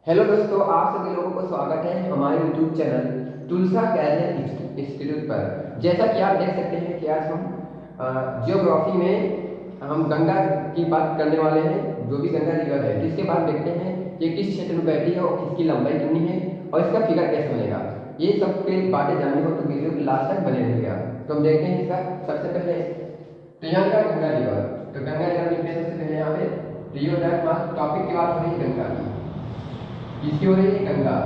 Hello दोस्तों, आप सभी लोगों को स्वागत है हमारे यूट्यूब चैनल तुलसा कैरियर इंस्टीट्यूट पर। जैसा कि आप देख सकते हैं कि आज हम जियोग्राफी में हम गंगा की बात करने वाले हैं। जो भी गंगा रिवर है, जिसके बाद देखते हैं कि किस क्षेत्र में बहती है और किसकी लंबाई कितनी है और इसका फिगर कैसे बनेगा। ये सब के बातें जाननी हो तो वीडियो के लास्ट तक बने रहिएगा। तो हम देखते हैं इसका सबसे पहले तो यहाँ का गंगा रिवर। तो गंगा रिवर लिखते हैं सबसे पहले यहाँ पे। तो ये हो जाए टॉपिक की बात हो रही है गंगा की। किसकी हो रही है? गंगा।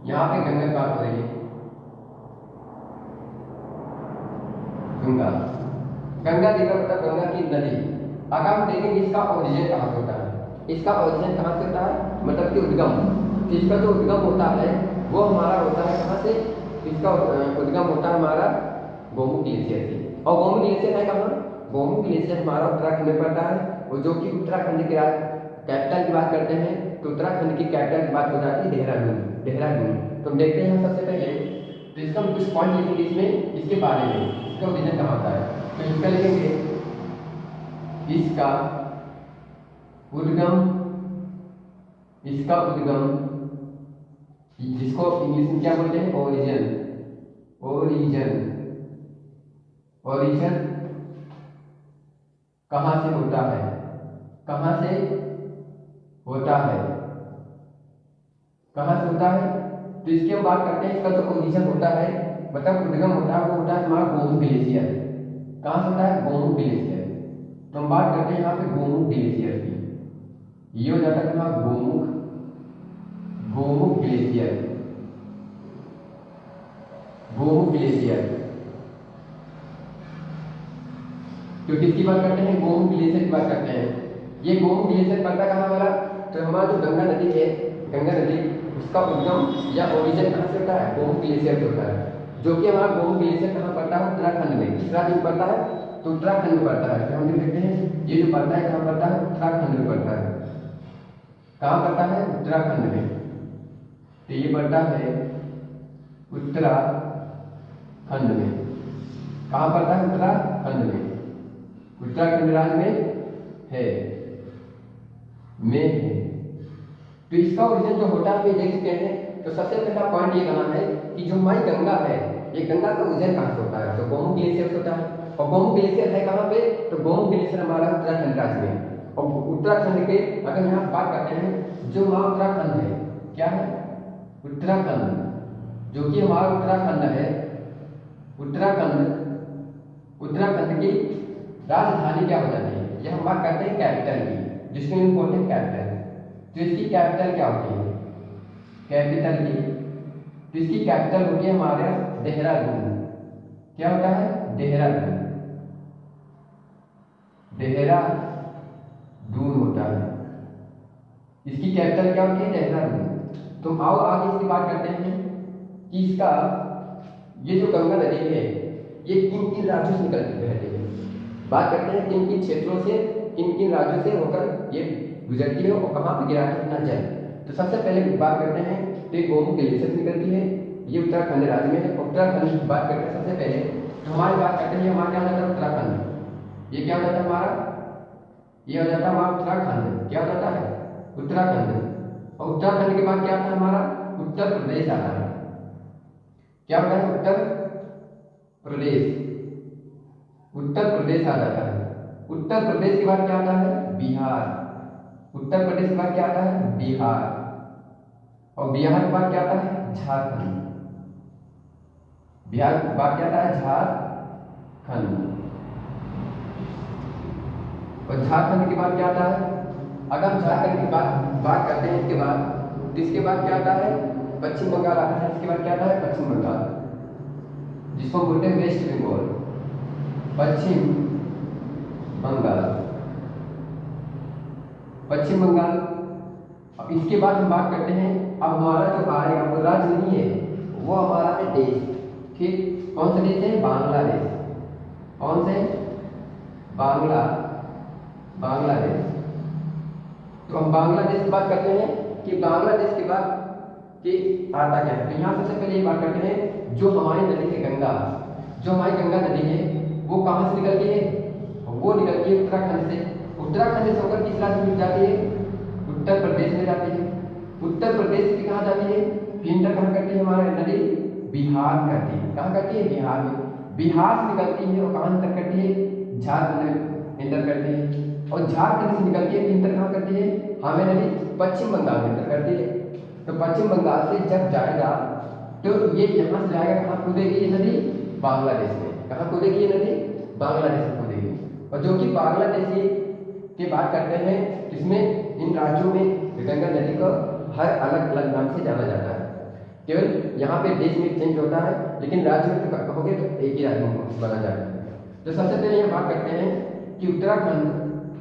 यहाँ पे गंगा की बात हो रही है। गंगा गंगा रिवर मतलब गंगा की नदी। अगर हम देखेंगे इसका ओरिजिन कहाँ से होता है, इसका ओरिजिन कहाँ से होता है मतलब कि उद्गम। तो इसका जो उद्गम होता है वो हमारा होता है कहाँ से? इसका उद्गम होता है हमारा गोमुख ग्लेशियर से। और गोमुख ग्लेशियर है कहाँ? गोमुख ग्लेशियर हमारा उत्तराखंड में पड़ता है, और जो कि उत्तराखंड के कैपिटल की बात करते हैं तो उत्तराखंड की कैपिटल की बात हो जाती है देहरादून। देहरादून। तो हम देखते हैं सबसे पहले तो इसका हम कुछ पॉइंट लिखेंगे इसमें, इसके बारे में इसका ओरिजिन कहाँ होता है। तो इसका लिखेंगे इसका उद्गम, इसका उद्गम जिसको इंग्लिश में क्या बोलते हैं? ओरिजिन। ओरिजिन ओरिजिन कहाँ से होता है? कहाँ से होता है? कहाँ से होता है? तो इसकी हम बात करते हैं। इसका जो ओरिजिन होता है मतलब उद्गम होता है वो होता है हमारा गोमुख ग्लेशियर। कहाँ से होता है? गोमुख ग्लेशियर। तो हम बात करते हैं यहाँ पे गोमुख ग्लेशियर की। ये हो जाता है हमारा गोमुख गोमुख ग्लेशियर। गोमुख ग्लेशियर। तो किसकी बात करते हैं? गोमुख ग्लेशियर की बात करते हैं। ये गोमुख ग्लेशियर पड़ता कहाँ हमारा? तो हमारा जो गंगा नदी है, गंगा नदी उसका उद्गम या ओरिजिन कहाँ से होता है? गोमुख ग्लेशियर से होता है। जो कि हमारा गोमुख ग्लेशियर कहाँ पड़ता है? उत्तराखंड में। किस राज्य में पड़ता है? तो उत्तराखंड में पड़ता है। तो हम देखते हैं ये जो पड़ता है कहाँ पड़ता है? उत्तराखंड में पड़ता है। कहाँ पड़ता है? उत्तराखंड में। तो ये पड़ता है उत्तराखंड में। कहाँ पड़ता है? उत्तराखंड में। उत्तराखंड राज्य है तो इसका ओरिजिन जो होता है देख सकते हैं। तो सबसे पहला पॉइंट ये कहना है कि जो हमारी गंगा है, ये गंगा का ओरिजिन कहाँ से होता है? तो गोमुख ग्लेशियर से होता है। और गोमुख ग्लेशियर है कहाँ पे? तो गोमुख ग्लेशियर हमारा उत्तराखंड राज्य में। और उत्तराखंड के अगर यहाँ बात करते हैं जो हमारा उत्तराखंड है, क्या है? उत्तराखंड। जो कि हमारा उत्तराखंड है, उत्तराखंड की राजधानी क्या हो जाती है? यह हम बात करते हैं कैपिटल की, जिसको इम्पोर्टेंट कैपिटल। तो इसकी कैपिटल क्या होती है? कैपिटल की तो इसकी कैपिटल होती है हमारे देहरादून। क्या होता है? देहरादून। देहरादून होता है। इसकी कैपिटल क्या होती है? देहरादून। तो आओ आगे इसकी बात करते हैं कि इसका ये जो गंगा नदी है ये किन किन राज्यों से निकलती है। बात करते हैं किन किन क्षेत्रों से, किन किन राज्यों से होकर ये गुजरती है और कहाँ पर गिराती है अपना जल। तो सबसे पहले बात करते हैं तो ये गोमुख ग्लेशियर से निकलती है। ये उत्तराखंड राज्य में है। उत्तराखंड की बात करते हैं सबसे पहले तो हमारी बात करते हैं हमारा क्या हो जाता है? उत्तराखंड। ये क्या हो जाता है हमारा? ये हो जाता है हमारा उत्तराखंड। क्या हो जाता है? उत्तराखंड। और उत्तराखंड के बाद क्या आता है हमारा? उत्तर प्रदेश आता है। क्या होता है? उत्तर प्रदेश। उत्तर प्रदेश आ जाता है। उत्तर प्रदेश के बाद क्या आता है? बिहार। उत्तर प्रदेश के बाद क्या आता है? बिहार। और बिहार के बाद क्या आता है? झारखंड। बिहार के बाद क्या आता है? झारखंड। और झारखंड के बाद क्या आता है? अगर हम झारखंड की बात करते हैं इसके बाद तो इसके बाद क्या आता है? पश्चिम बंगाल आता है। इसके बाद क्या आता है? पश्चिम बंगाल, जिसको बोलते हैं वेस्ट बंगाल। पश्चिम बंगाल। पश्चिम बंगाल। अब इसके बाद हम बात करते हैं अब हमारा जो आएगा वो राज्य नहीं है, वो हमारा है देश। ठीक, कौन सा देश है? बांग्लादेश। कौन से? बांग्लादेश। तो हम बांग्लादेश की बात करते हैं कि बांग्लादेश के बाद कि आता क्या है। तो यहाँ सबसे पहले ये बात करते हैं जो हमारी नदी है गंगा, जो हमारी गंगा नदी है वो कहाँ से निकलती है? वो निकलती है उत्तराखंड से। उत्तराखंड से होकर किस राज्य में जाती है? उत्तर प्रदेश में जाती है। उत्तर प्रदेश से कहाँ जाती है, फिर इंटर कहाँ करती है हमारा नदी, बिहार में करती है। कहाँ करती है, बिहार में। बिहार से निकलती है और कहाँ इंटर करती है, झारखंड में इंटर करती है। और झारखंड से निकलती है इंटर कहाँ करती है, हमें नदी पश्चिम बंगाल में इंटर करती है। तो पश्चिम बंगाल से जब जाएगा तो ये यहाँ से जाएगा, कहाँ कूदेगी ये नदी, बांग्लादेश में। कहाँ कूदेगी ये नदी, बांग्लादेश में कूदेगी। और जो कि बांग्लादेशी की बात करते हैं, इसमें इन राज्यों में गंगा नदी को हर अलग अलग नाम से जाना जाता है। केवल यहाँ पे देश में चेंज होता है, लेकिन राज्य में तो कहोगे तो एक ही राज्य में माना जाता है। तो सबसे पहले यहाँ बात करते हैं कि उत्तराखंड,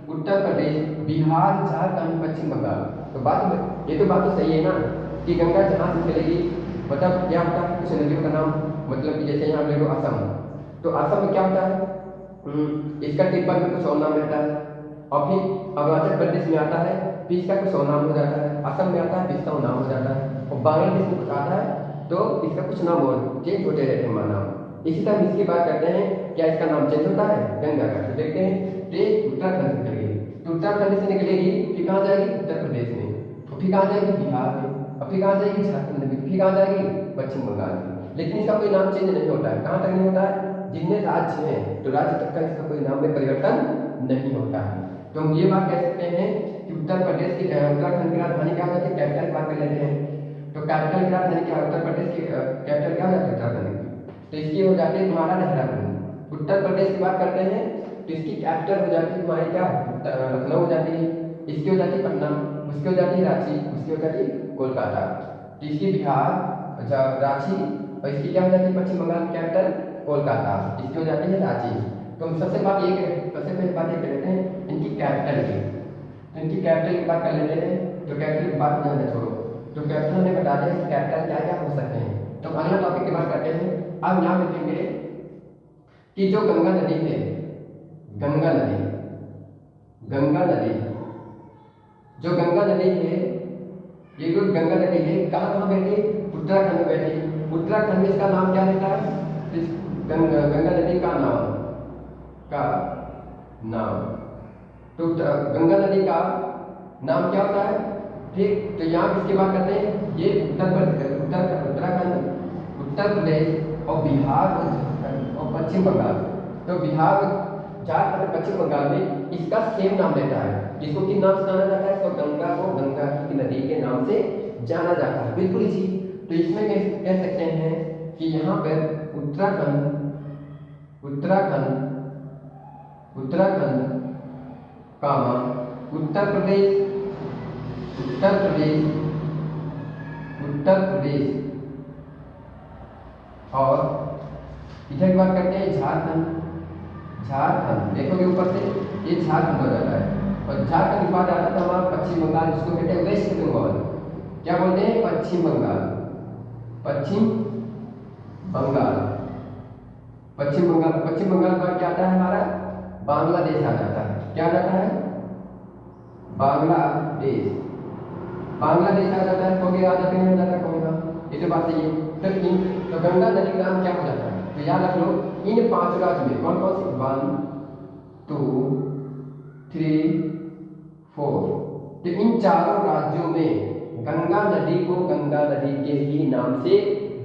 उत्तर प्रदेश, बिहार, झारखंड, पश्चिम बंगाल। तो बात ये तो बात तो सही है ना कि गंगा जहाँ से चलेगी, मतलब क्या होता है, कुछ नदियों का नाम, मतलब कि जैसे यहाँ ले लो असम, तो असम में क्या होता है, इसका तिब्बत में कुछ और नाम रहता है। और फिर अरुणाचल प्रदेश में आता है, फिर इसका कुछ और नाम हो जाता है। असम में आता है, इसका नाम हो जाता है। और बांग्लादेश में कुछ आता है तो इसका कुछ नाम और चेंज होते रहते हैं नाम। इसी तरह इसकी बात करते हैं, क्या इसका नाम चेंज होता है, गंगा का। तो देखते हैं, ट्रेन उत्तराखंड से निकलेगी, तो उत्तराखंड से निकलेगी, फिर कहाँ जाएगी, उत्तर प्रदेश में, और फिर कहाँ जाएगी, बिहार में, और फिर कहाँ जाएगी, झारखंड में, फिर कहाँ जाएगी, पश्चिम बंगाल में। लेकिन इसका कोई नाम चेंज नहीं होता है। कहाँ तक नहीं होता है, जितने राज्य हैं तो राज्य तक का इसका कोई नाम में परिवर्तन नहीं होता है। तो हम ये बात कह सकते हैं कि उत्तर प्रदेश की उत्तराखंड की राजधानी क्या हो जाती है, कैपिटल की बात कर लेते हैं। तो कैपिटल की राजधानी क्या, उत्तर प्रदेश की कैपिटल क्या हो जाती है, उत्तराखंड की। तो इसकी हो जाती है तुम्हारा देहरादून। उत्तर प्रदेश की बात करते हैं तो इसकी कैपिटल हो जाती है तुम्हारी क्या, लखनऊ हो जाती है। इसकी हो जाती है पटना, उसकी हो जाती है रांची, उसकी हो जाती है कोलकाता। तो इसकी बिहार, रांची, और इसकी क्या हो जाती है, पश्चिम बंगाल की कैपिटल कोलकाता, इसकी हो जाती है रांची। तो हम सबसे पहले बात ये कर लेते हैं इनकी कैपिटल की। तो इनकी कैपिटल की बात कर लेते हैं। तो कैपिटल की बात ध्यान छोड़ो, तो कैपिटल हमने बता दिया कि कैपिटल क्या क्या हो सकते हैं। तो अगला टॉपिक की बात करते हैं। अब यहाँ देखेंगे कि जो गंगा नदी है, गंगा नदी, गंगा नदी, जो गंगा नदी है, ये जो गंगा नदी है कहाँ कहाँ बहती, उत्तराखंड में बहती। उत्तराखंड में इसका नाम क्या रहता है, इस गंगा नदी का नाम, तो गंगा नदी का नाम क्या होता है, ठीक। तो यहाँ किसकी बात करते हैं, ये उत्तराखंड, उत्तर प्रदेश और बिहार और पश्चिम बंगाल। तो बिहार, झारखंड, पश्चिम बंगाल में इसका सेम नाम रहता है। इसको किस नाम से जाना जाता है, तो गंगा को गंगा की नदी के नाम से जाना जाता है, बिल्कुल इसी। तो इसमें कह सकते हैं कि यहाँ पर उत्तराखंड, उत्तराखंड, उत्तराखंड, उत्तर प्रदेश, उत्तर प्रदेश, उत्तर प्रदेश, और इधर की बात करते हैं झारखंड, झारखंड। देखोगे ऊपर से ये झारखंड हो जाता है। और झारखंड के बाद आता था हमारा पश्चिम बंगाल, जिसको कहते हैं वेस्ट बंगाल। क्या बोलते हैं, पश्चिम बंगाल, पश्चिम बंगाल, पश्चिम बंगाल। पश्चिम बंगाल का क्या आता है हमारा, बांग्लादेश आ जाता है। क्या आ जाता है, बांग्लादेश, बांग्लादेश आ जाता है। कोई आ जाता नहीं, आ जाता कोई ना, ये तो बात सही है। तो गंगा नदी का नाम क्या हो जाता है, तो याद रख लो इन 5 राज्यों में कौन कौन से, 1 2 3 4, तो इन चारों राज्यों में गंगा नदी को गंगा नदी के ही नाम से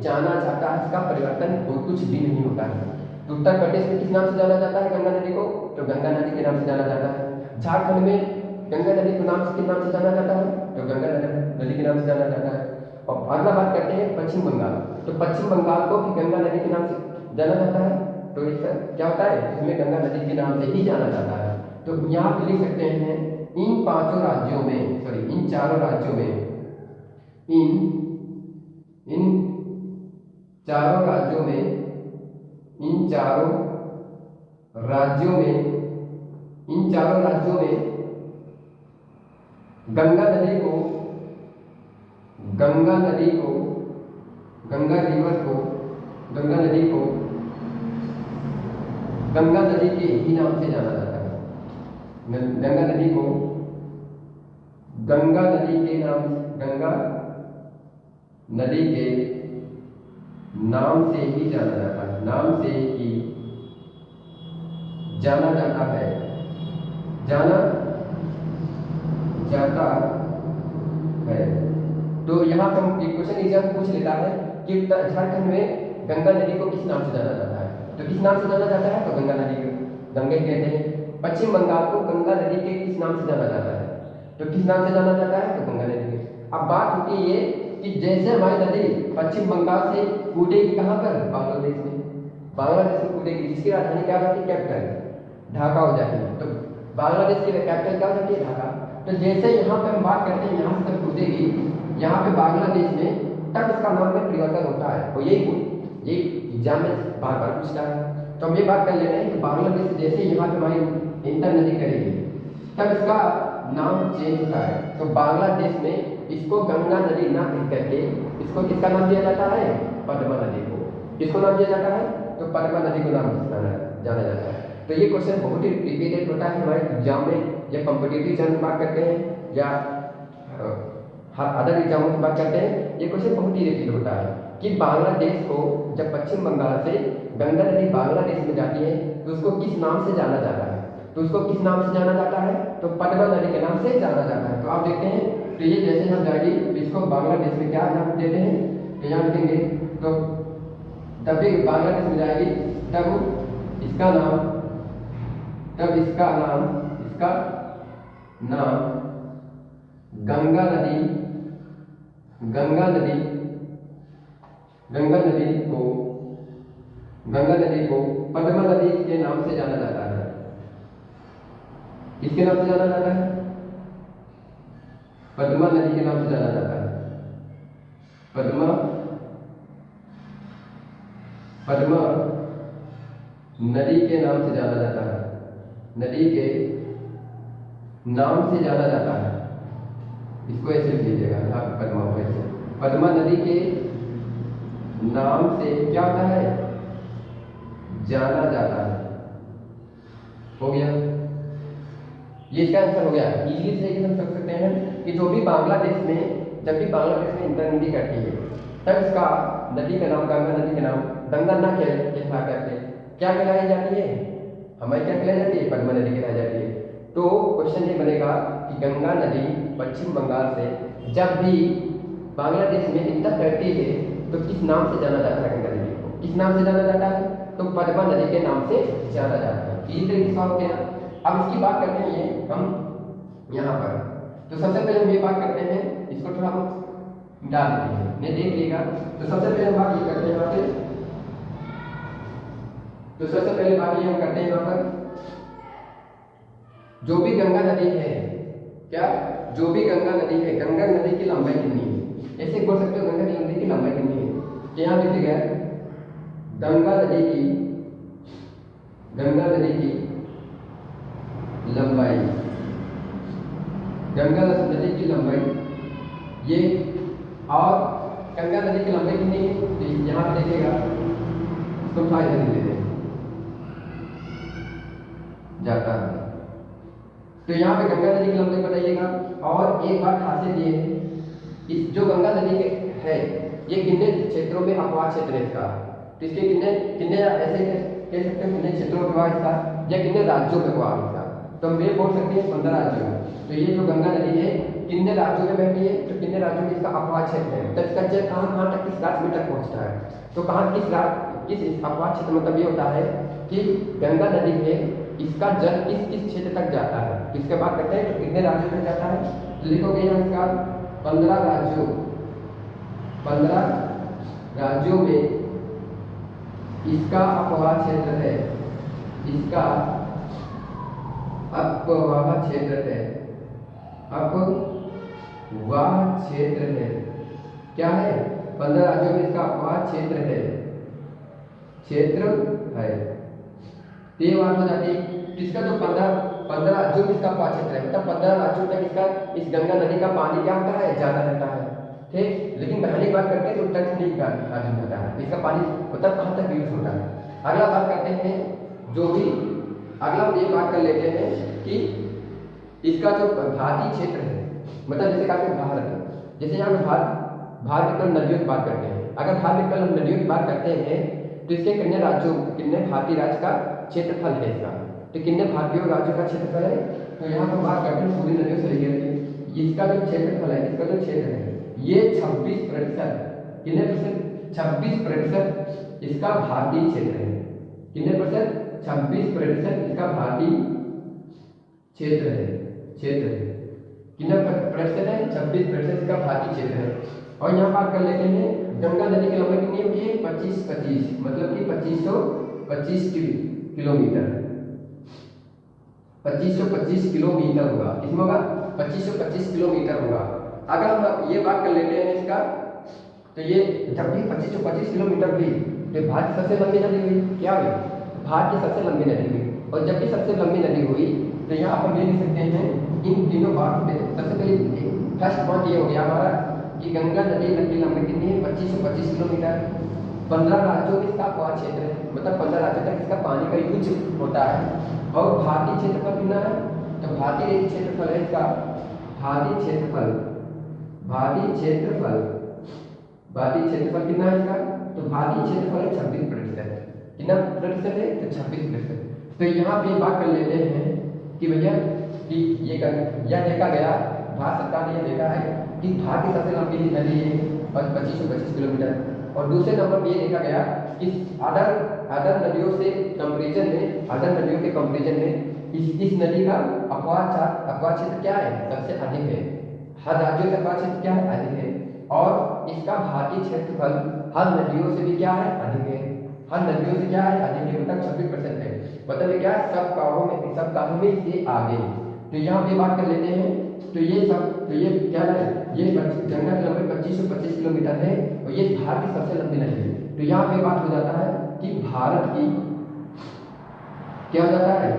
जाना जाता है। इसका परिवर्तन कुछ भी नहीं होता है। तो उत्तर प्रदेश में किस नाम से जाना जाता है गंगा नदी को, तो गंगा नदी के नाम से जाना जाता है। झारखंड में गंगा नदी को नाम से किस नाम से जाना जाता है, तो गंगा नदी के नाम से जाना जाता है। और अगला बात करते हैं पश्चिम बंगाल। तो पश्चिम बंगाल को भी गंगा नदी के नाम से जाना जाता है। तो इसका क्या होता है, इसमें गंगा नदी के नाम से ही जाना जाता है। तो यहाँ पे लिख सकते हैं इन 5 राज्यों में, सॉरी इन 4 राज्यों में, इन 4 राज्यों में, इन 4 राज्यों में, इन 4 राज्यों में गंगा नदी को, गंगा नदी को, गंगा रिवर को, गंगा नदी को गंगा नदी के ही नाम से जाना जाता है। गंगा नदी को गंगा नदी के नाम, गंगा नदी के नाम से ही जाना जाता है, नाम से ही जाना जाता है, जाना जाता है। तो यहाँ पर क्वेश्चन एग्जाम पूछ लेता है कि झारखंड में गंगा नदी को किस नाम से जाना जाता है। तो किस नाम से जाना जाता है, तो गंगा नदी को गंगे कहते हैं। पश्चिम बंगाल को गंगा नदी के किस नाम से जाना जाता है, तो किस नाम से जाना जाता है, तो गंगा नदी के। अब बात होती है ये कि जैसे हमारी नदी पश्चिम बंगाल से कूदेगी कहाँ पर, बांग्लादेश में, बांग्लादेश में कूदेगी, जिसकी राजधानी क्या होती है, कैपिटल ढाका हो जाती है। तो बांग्लादेश की कैपिटल क्या हो जाती है, ढाका। तो जैसे यहाँ पे हम बात करते हैं यहाँ से तक कूदेगी यहाँ पे बांग्लादेश में, तब इसका नाम में परिवर्तन होता है। और यही एग्जाम में बार बार पूछता है। तो हम ये बात कर लेते हैं कि बांग्लादेश से जैसे यहाँ पे हमारी इंटर नदी करेगी तब इसका नाम चेंज होता है। तो बांग्लादेश में इसको गंगा नदी ना कह करके इसको किसका नाम दिया जाता है, पद्मा नदी को। किसको नाम दिया जाता है, तो पद्मा नदी को नाम जाना जाता है। तो ये क्वेश्चन बहुत ही रिपीटेड होता है हमारे एग्जाम में, या कॉम्पिटिटिव एग्जाम में बात करते हैं या अदर एग्जामों की बात करते हैं। ये क्वेश्चन बहुत ही रिपीट होता है कि बांग्लादेश को जब पश्चिम बंगाल से गंगा नदी बांग्लादेश में जाती है तो उसको किस नाम से जाना जाता है, तो उसको किस नाम से जाना जाता है, तो पद्मा नदी के नाम से जाना जाता है। तो आप देखते हैं, तो ये जैसे हम जाएगी तो इसको बांग्लादेश में क्या नाम देते हैं, तो यहाँ लिखेंगे। तो जब भी बांग्लादेश में जाएगी तब इसका नाम गंगा नदी को पद्मा नदी के नाम से जाना जाता है। किसके नाम से जाना जाता है, पद्मा नदी के नाम से जाना जाता है। पद्मा नदी के नाम से जाना जाता है, नदी के नाम से जाना जाता है। इसको ऐसे लिख लीजिएगा, यहाँ पे पद्मा हो ऐसे, पद्मा नदी के नाम से क्या होता है, जाना जाता है। हो गया, ये इसका आंसर हो गया। इजीली से हम समझ सकते हैं कि जो भी बांग्लादेश में, जब भी बांग्लादेश में इंटर नदी करती है तब इसका नदी का नाम, गंगा नदी का नाम गंगा ना कहला करके क्या कहलाई जाती है, हमारी क्या कहलाई जाती है, पद्मा नदी कहलाई जाती है। तो क्वेश्चन ये बनेगा कि गंगा नदी पश्चिम बंगाल से जब भी बांग्लादेश में इंटर करती है तो किस नाम से जाना जाता है, गंगा नदी को किस नाम से जाना जाता है, तो पद्मा नदी के नाम से जाना जाता है। इसी तरीके से हो गया। अब इसकी बात करते हैं ये हम यहाँ पर, तो सबसे पहले हम ये बात करते हैं, इसको थोड़ा हम डाल देते हैं, नहीं देख लीजिएगा। तो सबसे पहले हम बात ये करते हैं यहाँ पे, तो सबसे पहले बात ये हम करते हैं यहाँ पर, जो भी गंगा नदी है, क्या, जो भी गंगा नदी है, गंगा नदी की लंबाई कितनी है, ऐसे बोल सकते हो गंगा नदी की लंबाई कितनी है। तो यहाँ लिख गया गंगा नदी की लंबाई, गंगा नदी की लंबाई ये, और गंगा नदी की लंबाई कितनी है, तो यहाँ पे देखिएगा, इसको फायदा नहीं देते जाता है। तो यहाँ पे गंगा नदी की लंबाई बताइएगा। और एक बात खासियत ये है, इस जो गंगा नदी के है ये कितने क्षेत्रों में अपवाद क्षेत्र है इसका, तो इसके कितने ऐसे कह सकते हैं कितने क्षेत्रों में अपवाद इसका, या कितने राज्यों में अपवाद इसका, तो हम ये बोल सकते हैं 15 राज्यों में। तो ये जो गंगा नदी है कितने राज्यों में बहती है, तो कितने राज्यों में इसका अपवाद क्षेत्र है, तो इसका क्षेत्र कहाँ तक, किस राज्य में तक पहुँचता है, तो कहाँ किस अपवाद क्षेत्र, मतलब ये होता है कि गंगा नदी में इसका जल किस क्षेत्र तक जाता है, इसके बात करते हैं तो कितने राज्यों तक जाता है। तो लिखोगे यहाँ इसका 15 राज्यों में इसका अपवाह क्षेत्र है, इसका अपवाह क्षेत्र है, अपवाह क्षेत्र है, क्या है, 15 राज्यों में इसका अपवाह क्षेत्र है, तो ये बात हो जाती है। इसका जो 15 राज्यों में इसका अपवाह क्षेत्र है, मतलब 15 राज्यों तक इसका इस गंगा नदी का पानी क्या होता है, ज्यादा रहता है, ठीक। लेकिन बहने की बात करते हैं तो टच नहीं होता है इसका पानी, मतलब कहाँ तक यूज होता है। अगला बात करते हैं, जो भी अगला ये बात कर लेते हैं कि इसका जो भारतीय क्षेत्र है, मतलब जैसे कहते हैं भारत, जैसे यहाँ पे भारत केवल नदियों की बात करते हैं, अगर भारत केवल नदियों की बात करते हैं तो इसके कितने राज्यों, कितने भारतीय राज्य का क्षेत्रफल है इसका, तो कितने भारतीय राज्यों का क्षेत्रफल है। तो यहाँ पर बात करते हैं पूरी नदियों से लेकर इसका जो क्षेत्रफल है, इसका जो क्षेत्र है ये 26%, कितने परसेंट? 26% इसका भारतीय क्षेत्र है। कितने परसेंट? 26% इसका भारतीय क्षेत्र है। कितना प्रतिशत है? 26% इसका भारतीय क्षेत्र है। और यहाँ बात कर लेते हैं गंगा नदी की लंबाई कितनी होती है? 25 मतलब कि 2525 किलोमीटर, 2525 किलोमीटर होगा। किसमें होगा? 2525 किलोमीटर होगा। अगर हम ये बात कर लेते हैं इसका, तो ये जब भी 2525 किलोमीटर हुई तो भारत की सबसे लंबी नदी हुई। क्या हुई? भारत की सबसे लंबी नदी हुई। और जब भी सबसे लंबी नदी हुई तो यहाँ पर ये लिख सकते हैं इन तीनों बात में सबसे पहले फर्स्ट पॉइंट ये हो गया हमारा कि गंगा नदी की लंबाई कितनी है? 2525 किलोमीटर। 15 राज्यों में इसका अपवाद क्षेत्र है, मतलब 15 राज्यों तक इसका पानी का यूज होता है। और भारतीय क्षेत्रफल कितना है? तो भारतीय क्षेत्रफल है इसका, भारतीय क्षेत्रफल कितना है इसका? तो भारतीय क्षेत्रफल है 26%। कितना प्रतिशत है? तो 26%। तो यहाँ पे बात कर लेते हैं कि भैया कि यह देखा गया, भारत सरकार ने यह देखा है कि भारत की सबसे लंबी नदी है 2525 किलोमीटर। और दूसरे नंबर पर यह देखा गया कि अदर नदियों के कंपेरिजन में इस नदी का अपवाद क्षेत्र क्या है? सबसे अधिक है। हर राज्यों से अपवाद क्षेत्र क्या है? अधिक है। और इसका भारतीय क्षेत्रफल हर नदियों से भी क्या है? अधिक है। हर नदियों से क्या है? अधिक है, मतलब 26% है। मतलब क्या? सब कामों में ये आगे। तो यहाँ पे बात कर लेते हैं तो ये क्या है? ये गंगा की लंबाई 2525 किलोमीटर है और ये भारत की सबसे लंबी नदी है। तो यहाँ पे बात हो जाता है कि भारत की क्या हो जाता है?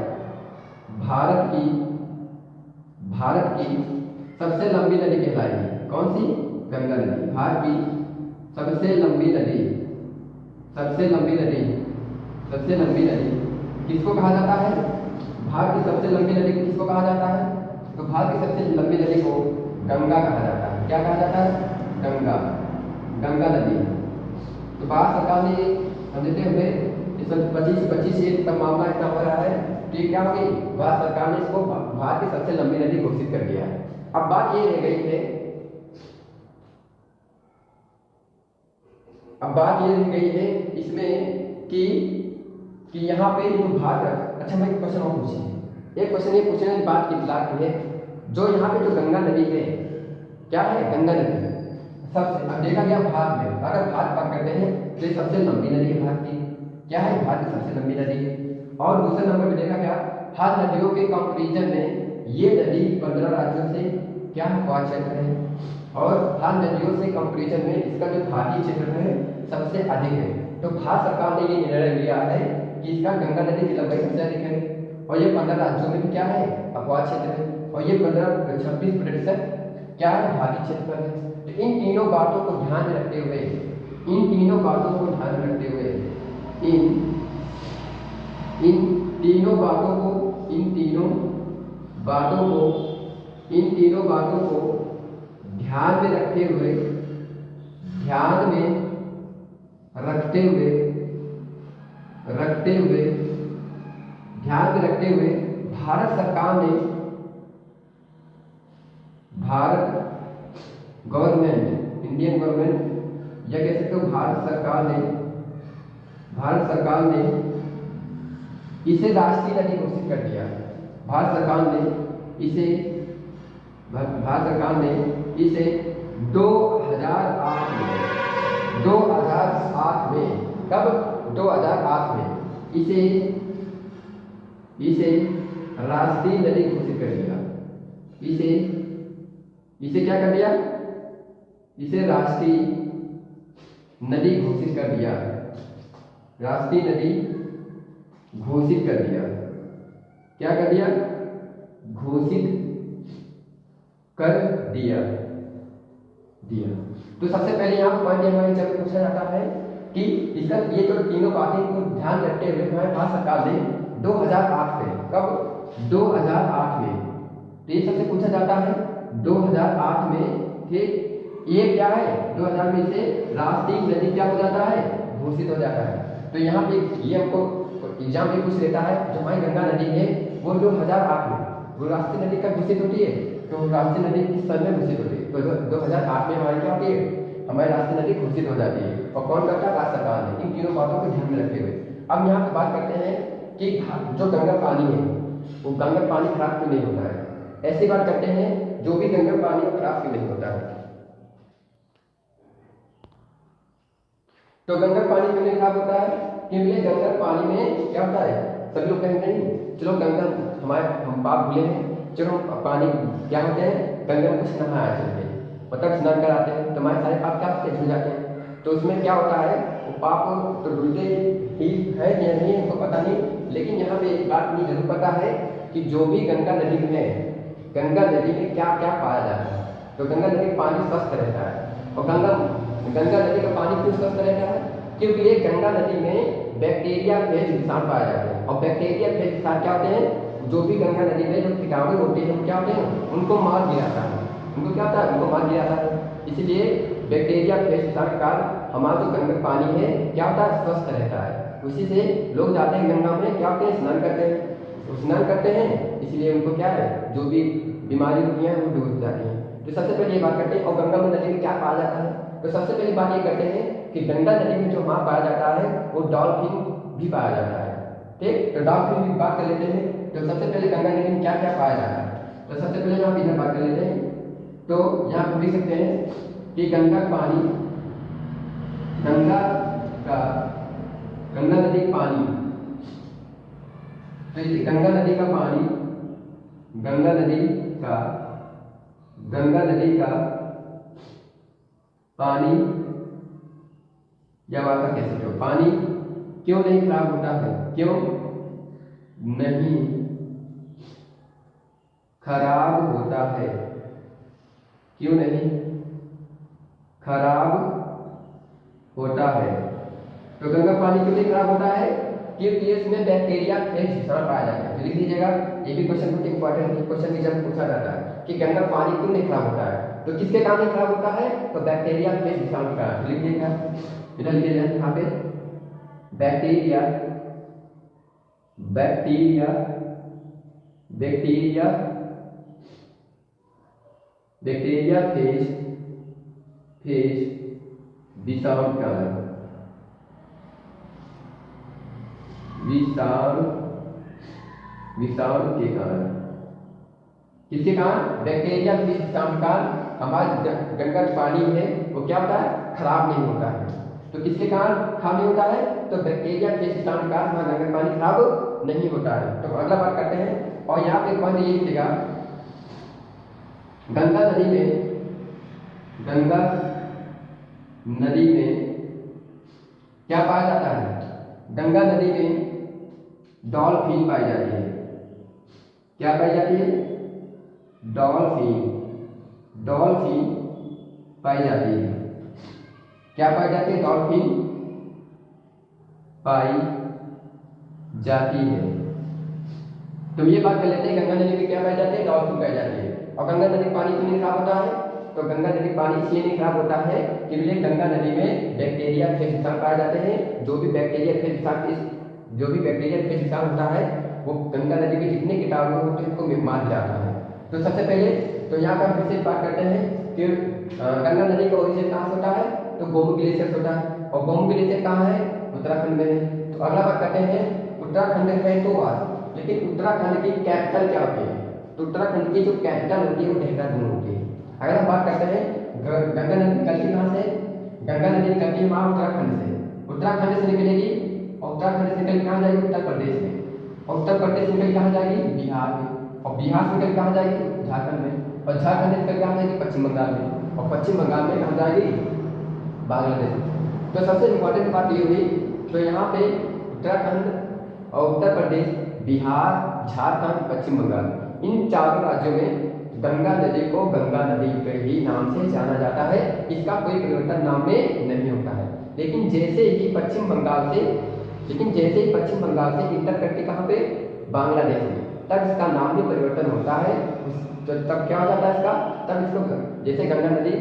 भारत की सबसे लंबी नदी कहलाएगी कौन सी? गंगा नदी। भारत की सबसे लंबी नदी किसको कहा जाता है? भारत की सबसे लंबी नदी किसको कहा जाता है? तो भारत की सबसे लंबी नदी को गंगा कहा जाता है। क्या कहा जाता है? गंगा नदी। तो भारत सरकार ने समझते हुए इस 25 से तब मामला इतना हो रहा है कि क्या होगी? भारत सरकार ने इसको भारत की सबसे लंबी नदी घोषित कर दिया है। अब बात ये रह गई है इसमें कि यहाँ पे जो भारत, अच्छा मैं एक क्वेश्चन और पूछिए, एक क्वेश्चन ये पूछने की बात की है, जो यहाँ पे जो गंगा नदी है क्या है? गंगा नदी सबसे अब देखा गया भारत में, अगर भारत बात करते हैं तो ये सबसे लंबी नदी है भारत की। क्या है? भारत की सबसे लंबी नदी है। और दूसरे नंबर पे देखा गया हर नदियों के कंपेरिजन में ये नदी 15 राज्यों से क्या अपवाद क्षेत्र है। और हर नदियों से कंपेरिजन में इसका जो भारतीय क्षेत्र है सबसे अधिक है। तो भारत सरकार ने ये निर्णय लिया है कि इसका गंगा नदी की लंबाई सबसे अधिक है और ये 15 राज्यों में भी क्या है? अपवाद क्षेत्र है। और ये 26% क्या है? भारतीय क्षेत्र है। तो इन तीनों बातों को ध्यान में रखते हुए इन तीनों बातों को ध्यान में रखते हुए भारत सरकार ने इंडियन गवर्नमेंट या कह सकते हो भारत सरकार ने इसे राष्ट्रीय नदी घोषित कर दिया। भारत सरकार ने इसे 2008 में कब? 2008 में इसे राष्ट्रीय नदी घोषित कर दिया। इसे क्या कर दिया? इसे राष्ट्रीय नदी घोषित कर दिया। राष्ट्रीय नदी घोषित कर दिया। क्या कर दिया? घोषित कर दिया। तो सबसे पहले यहाँ पॉइंट हमारे जब पूछा जाता है कि इसका ये जो तीनों बातें को ध्यान रखते हुए हमारे भारत सरकार ने 2008 में, कब? 2008 में, तो ये सबसे पूछा जाता है 2008 में। ठीक, ये क्या है? 2000 में इसे राष्ट्रीय नदी क्या हो जाता है? घोषित हो जाता है। तो यहाँ पे ये हमको एग्जाम में पूछ लेता है जो हमारी गंगा नदी है वो 2008 में वो राष्ट्रीय नदी का घोषित होती है तो राष्ट्रीय नदी किस सन में घोषित होती है? तो 2008 में हमारी क्या होती है, हमारी राष्ट्रीय नदी घोषित हो जाती है। और कौन करता है? राज्य सरकार ने। इन तीनों बातों को ध्यान में रखते हुए अब यहाँ पे बात करते हैं कि जो गंगा पानी है वो गंगा पानी खराब क्यों नहीं होता है। ऐसी बात करते हैं जो भी गंगा पानी खराब क्यों नहीं होता है। तो गंगा पानी क्यों नहीं खराब होता है? क्योंकि गंगा पानी में क्या होता है, सभी लोग कहेंगे नहीं चलो गंगा हम पाप भूले हैं, चलो पानी क्या होते हैं, गंगा में कुछ नहाया चलते हैं, मतलब स्नान कराते हैं तो हमारे सारे पाप क्या होते हैं, धुल जाते हैं। तो उसमें क्या होता है, वो पाप तो धुलते ही है या नहीं हमको पता नहीं, लेकिन यहाँ पे एक बात मुझे जरूर पता है कि जो भी गंगा नदी में है, गंगा नदी में क्या क्या पाया जाता है। तो गंगा नदी का पानी स्वस्थ रहता है। और गंगा नदी का पानी क्यों स्वस्थ रहता है? क्योंकि ये गंगा नदी में बैक्टीरिया फेज विषाणु पाए जाते हैं। और बैक्टीरिया फेज विषाणु क्या होते हैं, जो भी गंगा नदी में जो कीटाणु होते हैं क्या होते हैं, उनको मार गिराता है। उनको क्या होता है, उनको मार गिराता है। इसलिए बैक्टीरिया फेज विषाणु के कारण हमारा जो गंगा पानी है क्या होता है, स्वस्थ रहता है। उसी से लोग जाते हैं गंगा में, क्या होते हैं, स्नान करते हैं। स्नान करते हैं इसलिए उनको क्या है, जो भी बीमारी होती है वो दूर हो जाती है। तो सबसे पहले ये बात करते हैं। और गंगा नदी में क्या पाया जाता है, तो सबसे पहली बात ये करते हैं कि गंगा नदी में जो वहाँ पाया जाता है वो डॉल्फिन भी पाया जाता है। ठीक, तो डॉल्फिन की बात कर लेते हैं। तो सबसे पहले गंगा नदी में क्या क्या पाया जाता है, तो सबसे पहले यहाँ इधर बात कर लेते हैं। तो यहाँ पर देख सकते हैं कि गंगा पानी, गंगा नदी पानी, तो गंगा नदी का पानी, गंगा नदी का पानी या वाटर कह सकते हो, पानी क्यों नहीं खराब होता है, क्यों नहीं खराब होता है, क्यों नहीं खराब होता है। तो गंगा पानी क्यों नहीं खराब होता है, क्योंकि इसमें बैक्टीरिया फेज विषाणु पाया जाता है। तो लिख लीजिएगा, ये भी क्वेश्चन बहुत इंपॉर्टेंट क्वेश्चन जब पूछा जाता है कि गंगा पानी क्यों नहीं खराब होता है, तो किसके कारण नहीं खराब होता है, तो बैक्टीरिया फेज विषाणु के कारण। लिख लीजिएगा, इधर लिखिएगा यहाँ पे bacteria bacteria bacteria bacteria phase विषाणु के कारण, विषाणु के कारण, किसके कारण, बैक्टीरिया फेज विषाणु के कारण हमारा गंगा पानी है वो क्या होता है, खराब नहीं होता है। तो किसके कारण खराब नहीं होता है, तो बैक्टीरिया फेज विषाणु के कारण हमारा गंगा पानी खराब नहीं होता है। तो अगला बात करते हैं। और यहाँ पे पॉइंट ये लिखेगा, गंगा नदी में क्या पाया जाता है, गंगा नदी में डॉल्फिन पाई जाती है। क्या पाई जाती है, डॉल्फिन पाई जाती है। क्या पाई जाती है, डॉल्फिन पाई जाती है। तो ये बात कर लेते हैं, गंगा नदी में क्या पाई जाती है, डॉल्फिन पाई जाती है। और गंगा नदी पानी क्यों नहीं खराब होता है, तो गंगा नदी पानी इसलिए नहीं खराब होता है कि गंगा नदी में बैक्टीरिया फेज विषाणु पाए जाते हैं। जो भी बैक्टीरिया फेज विषाणु होता है वो गंगा नदी में जितने कीटाणु होते हैं उनको मार जाता है। तो सबसे पहले तो यहाँ पर विशेष बात करते हैं कि गंगा नदी का ओरिजिन कहाँ से होता है, तो गोमुख ग्लेशियर से होता है। और गोमुख ग्लेशियर कहाँ है, उत्तराखंड में है। तो अगला बात करते हैं, उत्तराखंड में है तो बात, लेकिन उत्तराखंड की कैपिटल क्या होती है, तो उत्तराखंड की जो कैपिटल होती है वो देहरादून होती है। अगर हम बात करते हैं गंगा नदी निकलती कहाँ से, गंगा नदी निकलती है वहाँ उत्तराखंड से, उत्तराखंड से निकलेगी और उत्तराखंड से निकल कहाँ जाएगी, उत्तर प्रदेश में। और उत्तर प्रदेश निकल कहाँ जाएगी, बिहार में। और बिहार से निकल कहाँ जाएगी, झारखंड में। और झारखंड से निकल कहाँ जाएगी, पश्चिम बंगाल में। और पश्चिम बंगाल में कहाँ जाएगी, बांग्लादेश। तो सबसे इम्पोर्टेंट बात ये हुई, तो यहाँ पे उत्तराखंड और उत्तर प्रदेश, बिहार, झारखंड, पश्चिम बंगाल, इन चारों राज्यों में गंगा नदी को गंगा नदी के ही नाम से जाना जाता है। इसका कोई परिवर्तन नाम में नहीं होता है। लेकिन जैसे ही पश्चिम बंगाल से इंटर करके कहाँ पे, बांग्लादेश में, तब इसका नाम भी परिवर्तन होता है। तो तब क्या हो जाता है इसका, तब इसको जैसे गंगा नदी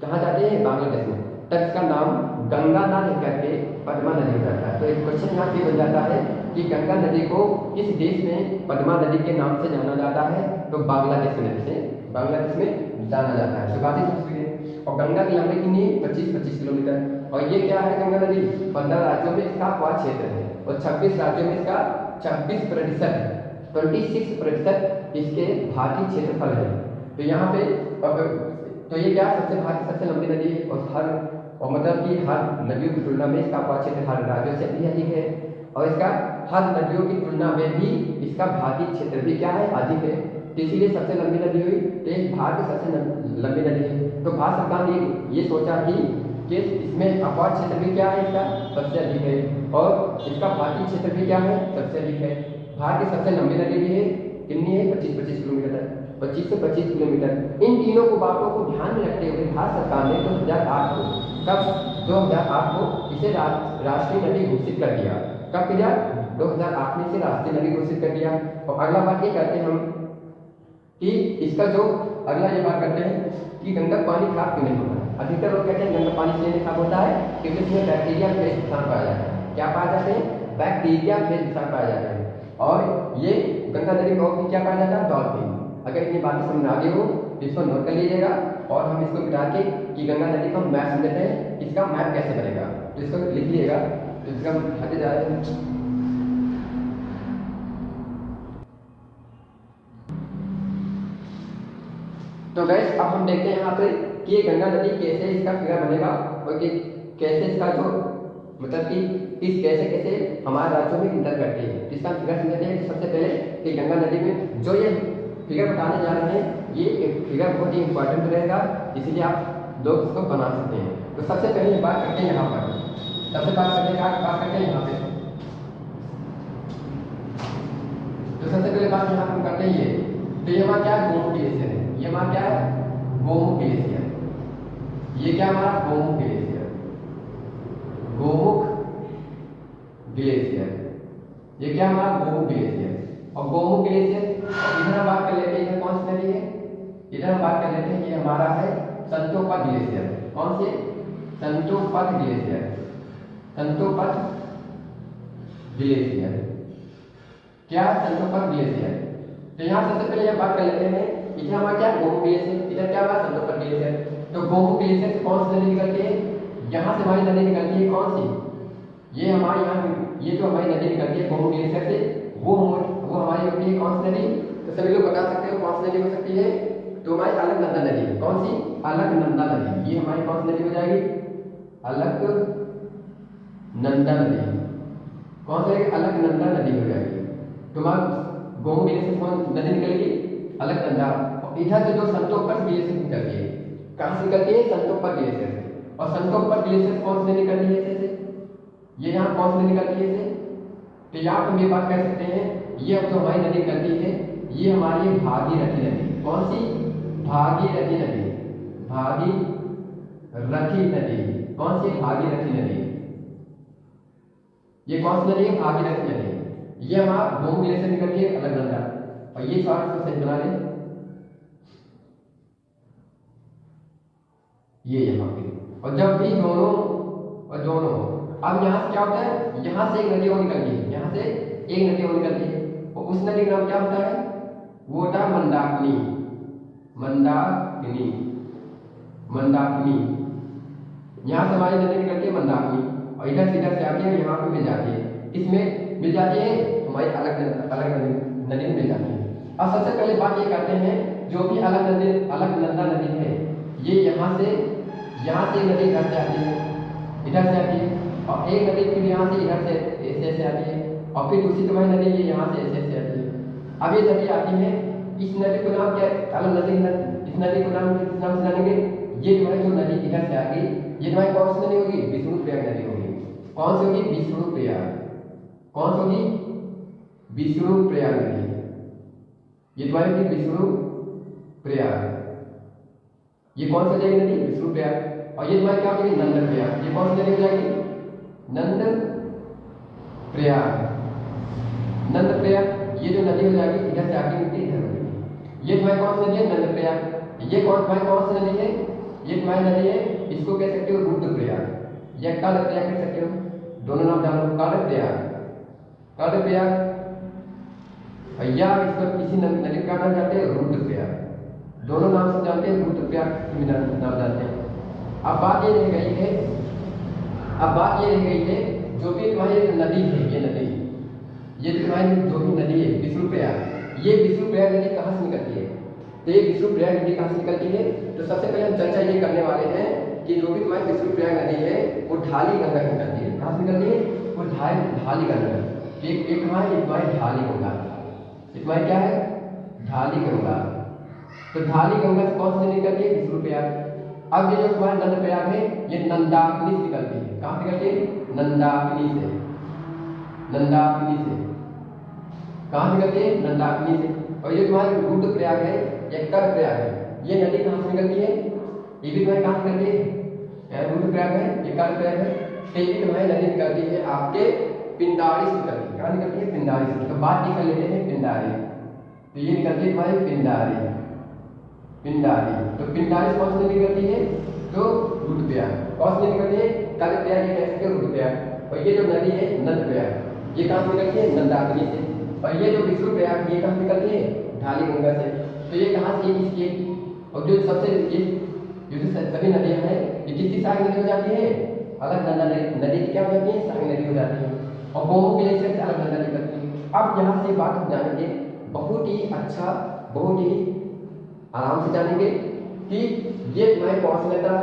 कहाँ जाती है, बांग्लादेश में, तब इसका नाम गंगा ना लिख करके पद्मा नदी हो जाता है। तो एक क्वेश्चन यहाँ पे बन जाता है कि गंगा नदी को किस देश में पद्मा नदी के नाम से जाना जाता है, तो बांग्लादेश नदी से बांग्लादेश में जाना जाता है, सुगाती तस्वीर है। और गंगा की लंबाई कितनी है? 25 किलोमीटर। और ये क्या है गंगा नदी? 15 राज्यों में इसका अपवाद क्षेत्र है और 26 राज्यों में इसका 26% 26% इसके भारतीय क्षेत्रफल है। तो यहाँ पे तो ये क्या सबसे भारत सबसे लंबी नदी है और मतलब कि हर नदियों की तुलना में इसका अपवाद क्षेत्र हर राज्यों से भी अधिक है और इसका हर नदियों की तुलना में भी इसका भारतीय क्षेत्र भी क्या है? अधिक है। तो इसीलिए सबसे लंबी नदी हुई, तो एक भारत की सबसे लंबी नदी है। तो भारत सरकार ने ये सोचा कि इसमें अपवाद क्षेत्र भी क्या है? इसका सबसे अधिक है और इसका भारतीय क्षेत्र भी क्या है? सबसे अधिक है। भारत की सबसे लंबी नदी भी है, कितनी है? 25 किलोमीटर, 25 से 25 किलोमीटर। इन तीनों को बातों को ध्यान में रखते हुए भारत सरकार ने 2008 को इसे राष्ट्रीय नदी घोषित कर दिया। कब किया? 2008 में इसे राष्ट्रीय नदी घोषित कर दिया। और अगला बात ये करते हैं हम कि इसका जो अगला ये बात करते हैं कि गंगा पानी खराब क्यों नहीं होता है। अधिकतर लोग कहते हैं गंगा पानी इसलिए नहीं खराब होता है क्योंकि इसमें बैक्टीरिया फेज विषाणु पाया जाता है। क्या पाया जाते हैं? बैक्टीरिया फेज विषाणु पाया जाता है। और ये गंगा नदी में और क्या पाया जाता है? डॉल्फिन। अगर इतनी बातें समझ में आ गई हो तो इसको नोट कर लीजिएगा और हम इसको मिटा के कि गंगा नदी को मैप समझते हैं, इसका मैप कैसे बनेगा तो इसको लिख लीजिएगा। तो इसका आगे जा रहे हैं। तो गैस अब हम देखते हैं यहाँ पे कि ये गंगा नदी कैसे इसका फिगर बनेगा और कि कैसे इसका जो मतलब कि कैसे हमारे राज्यों में इंटर करती है। इसका फिगर समझते हैं। सबसे पहले कि गंगा नदी में जो ये फिगर बताने जा रहे हैं ये फिगर बहुत ही इंपॉर्टेंट रहेगा, इसीलिए आप लोग इसको बना सकते हैं। तो सबसे पहले बात करते हैं यहाँ पर, सबसे बात करते हैं यहाँ पे। तो सबसे पहले बात यहाँ हम करते हैं ये, तो ये हमारा क्या है? गोमुख ग्लेशियर है। ये हमारा क्या है? गोमुख ग्लेशियर। ये क्या हमारा? गोमुख ग्लेशियर। गोमुख ग्लेशियर ये क्या हमारा? गोमुख ग्लेशियर। और गोमुख ग्लेशियर इधर हम बात कर लेते हैं, इधर कौन सी नदी है? इधर हम बात कर लेते हैं, ये हमारा है संतोपद ग्लेशियर। कौन से? संतोपद ग्लेशियर। संतोपद ग्लेशियर क्या? संतोपद ग्लेशियर। तो यहाँ सबसे पहले बात कर लेते हैं, इधर हमारा क्या? गोमुख ग्लेशियर। इधर क्या हमारा? संतोपद ग्लेशियर। तो गोमुख ग्लेशियर से कौन सी नदी निकलती है? यहाँ से हमारी नदी निकलती है कौन सी? ये हमारे यहाँ ये जो हमारी नदी निकलती है गोमुख ग्लेशियर से वो हमारी होती है कौन सी नदी? तो सभी लोग बता सकते हो कौन सी नदी हो सकती है? तो हमारी अलकनंदा नदी। कौन सी? अलकनंदा नदी। ये हमारी कौन सी नदी हो जाएगी? अलकनंदा नदी। कौन सी? अलकनंदा नदी हो जाएगी। तो गोमुख ग्लेशियर से कौन नदी निकलेगी? अलकनंदा। और इधर से जो संतोपद ग्लेशियर निकलती है, कहाँ से निकलती है? संतोपद ग्लेशियर से। और संतोपद ग्लेशियर से कौन सी नदी निकलती है? ऐसे ये यहाँ कौन सी नदी निकलती है? ऐसे तो यहाँ हम ये बात कह सकते हैं, ये अब जो हमारी नदी निकलती है ये हमारी भागीरथी नदी। कौन सी? भागीरथी नदी। भागीरथी नदी। कौन सी? भागीरथी नदी। ये कौन सी नदी है? भागीरथी नदी। ये हमारा गोमुख ग्लेशियर निकलती है अलकनंदा। और ये सवाल को सही बना लें, ये यहाँ पे। और जब भी दोनों अब यहाँ से क्या होता है? यहाँ से एक नदी और निकलती है, यहाँ से एक नदी और निकलती है और उस नदी का नाम क्या होता है? वो होता है मंदाकिनी। मंदाकिनी। मंदाकिनी। यहाँ से हमारी नदी निकलती है मंदाकिनी और इधर से आती है, यहाँ पे मिल जाती है। इसमें मिल जाती है हमारी अलग नदी में मिल जाती है। अब सबसे पहले बात ये करते हैं, जो भी अलकनंदा नदी है ये यहाँ से नदी इधर से आती है, इधर से आती है और एक नदी फिर यहाँ से इधर से ऐसे आती है और फिर दूसरी तुम्हारी नदी ये यहाँ से ऐसे आती है। अब ये नदी आती है, इस नदी को नाम क्या है? इस नदी को नाम किस नाम से जानेंगे? ये तुम्हारी जो नदी इधर से आ गई ये तुम्हारी कौन सी नदी होगी? विष्णुप्रयाग नदी होगी। कौन सी होगी? विष्णुप्रयाग। कौन सी होगी? विष्णुप्रयाग नदी। ये तुम्हारी होगी विष्णुप्रयाग। ये कौन सी जाएगी नदी? विष्णुप्रयाग। और ये तुम्हारी क्या होगी? नंदप्रयाग। ये कौन सी नदी हो जाएगी? नंदप्रयाग। नंदप्रयाग ये जो नदी हो जाएगी इधर से आगे मिलती इधर होगी। ये तुम्हारी कौन सी नदी है? नंदप्रयाग। ये तुम्हारी कौन सी नदी है? ये तुम्हारी नदी है, इसको कह सकते हो रुद्रप्रयाग या कालप्रयाग कह सकते हो, दोनों नाम जानो। कालप्रयाग या इसको किसी नदी का नाम जाते हैं रुद्रप्रयाग। दोनों नाम से जानते हैं, रुद्रप्रयाग भी नाम जानते हैं। अब बात ये रह गई है, जो भी तुम्हारी नदी है, ये तुम्हारी जो भी नदी है विष्णुप्रयाग, ये विष्णुप्रयाग नदी कहाँ से निकलती है? तो ये विष्णुप्रयाग नदी कहाँ से निकलती है? तो सबसे पहले हम चर्चा ये करने वाले हैं कि जो भी तुम्हारी विष्णुप्रयाग नदी है वो ढाली गंगा से निकलती है। कहाँ से निकलती है? वो ढाली गंगा। एक तुम्हारी ढाली गंगा, ये तुम्हारी क्या है? ढाली गंगा। तो ढाली गंगा से कौन सी निकलती है? विष्णुप्रयाग। अब ये जो तुम्हारा नंदप्रयाग है ये नंदाकिनी से निकलती है। कहाँ से निकलती है? नंदाकिनी से। कहाँ से निकलती है? नंदाकिनी से। और ये तुम्हारा रुद्रप्रयाग है या कर्णप्रयाग है, ये नदी कहाँ से निकलती है? ये भी तुम्हारी कहाँ से निकलती है? रुद्रप्रयाग है, ये कर्णप्रयाग है। तो ये भी तुम्हारी नदी निकलती है आपके पिंडारी से निकलती है। कहाँ निकलती है? पिंडारी से। तो बात ये कर लेते हैं पिंडारी। तो ये निकलती है तुम्हारी पिंडारी। तो पिंडारी से कौन सी नदी निकलती है? तो रुद्रप्रयाग। कौन सी निकलती है? कर्णप्रयाग, ये कह सकते हो रुद्रप्रयाग। और ये जो नदी है नंदप्रयाग, ये कहाँ से निकलती है? नंदाकिनी से। और ये जो विष्णुप्रयाग ये कहाँ से निकलती है? ढाली गंगा से। तो ये कहाँ से किसकी? और जो सबसे जो सभी नदियाँ हैं ये किसकी सहायक नदी हो जाती है? अलकनंदा नदी की क्या हो जाती है? सहायक नदी हो जाती है। और गोमुख ग्लेशियर से अलकनंदा निकलती है। अब यहाँ से बात हम जानेंगे बहुत ही अच्छा, बहुत ही आराम से जानेंगे कि ये तुम्हारी कौन सी नदी है?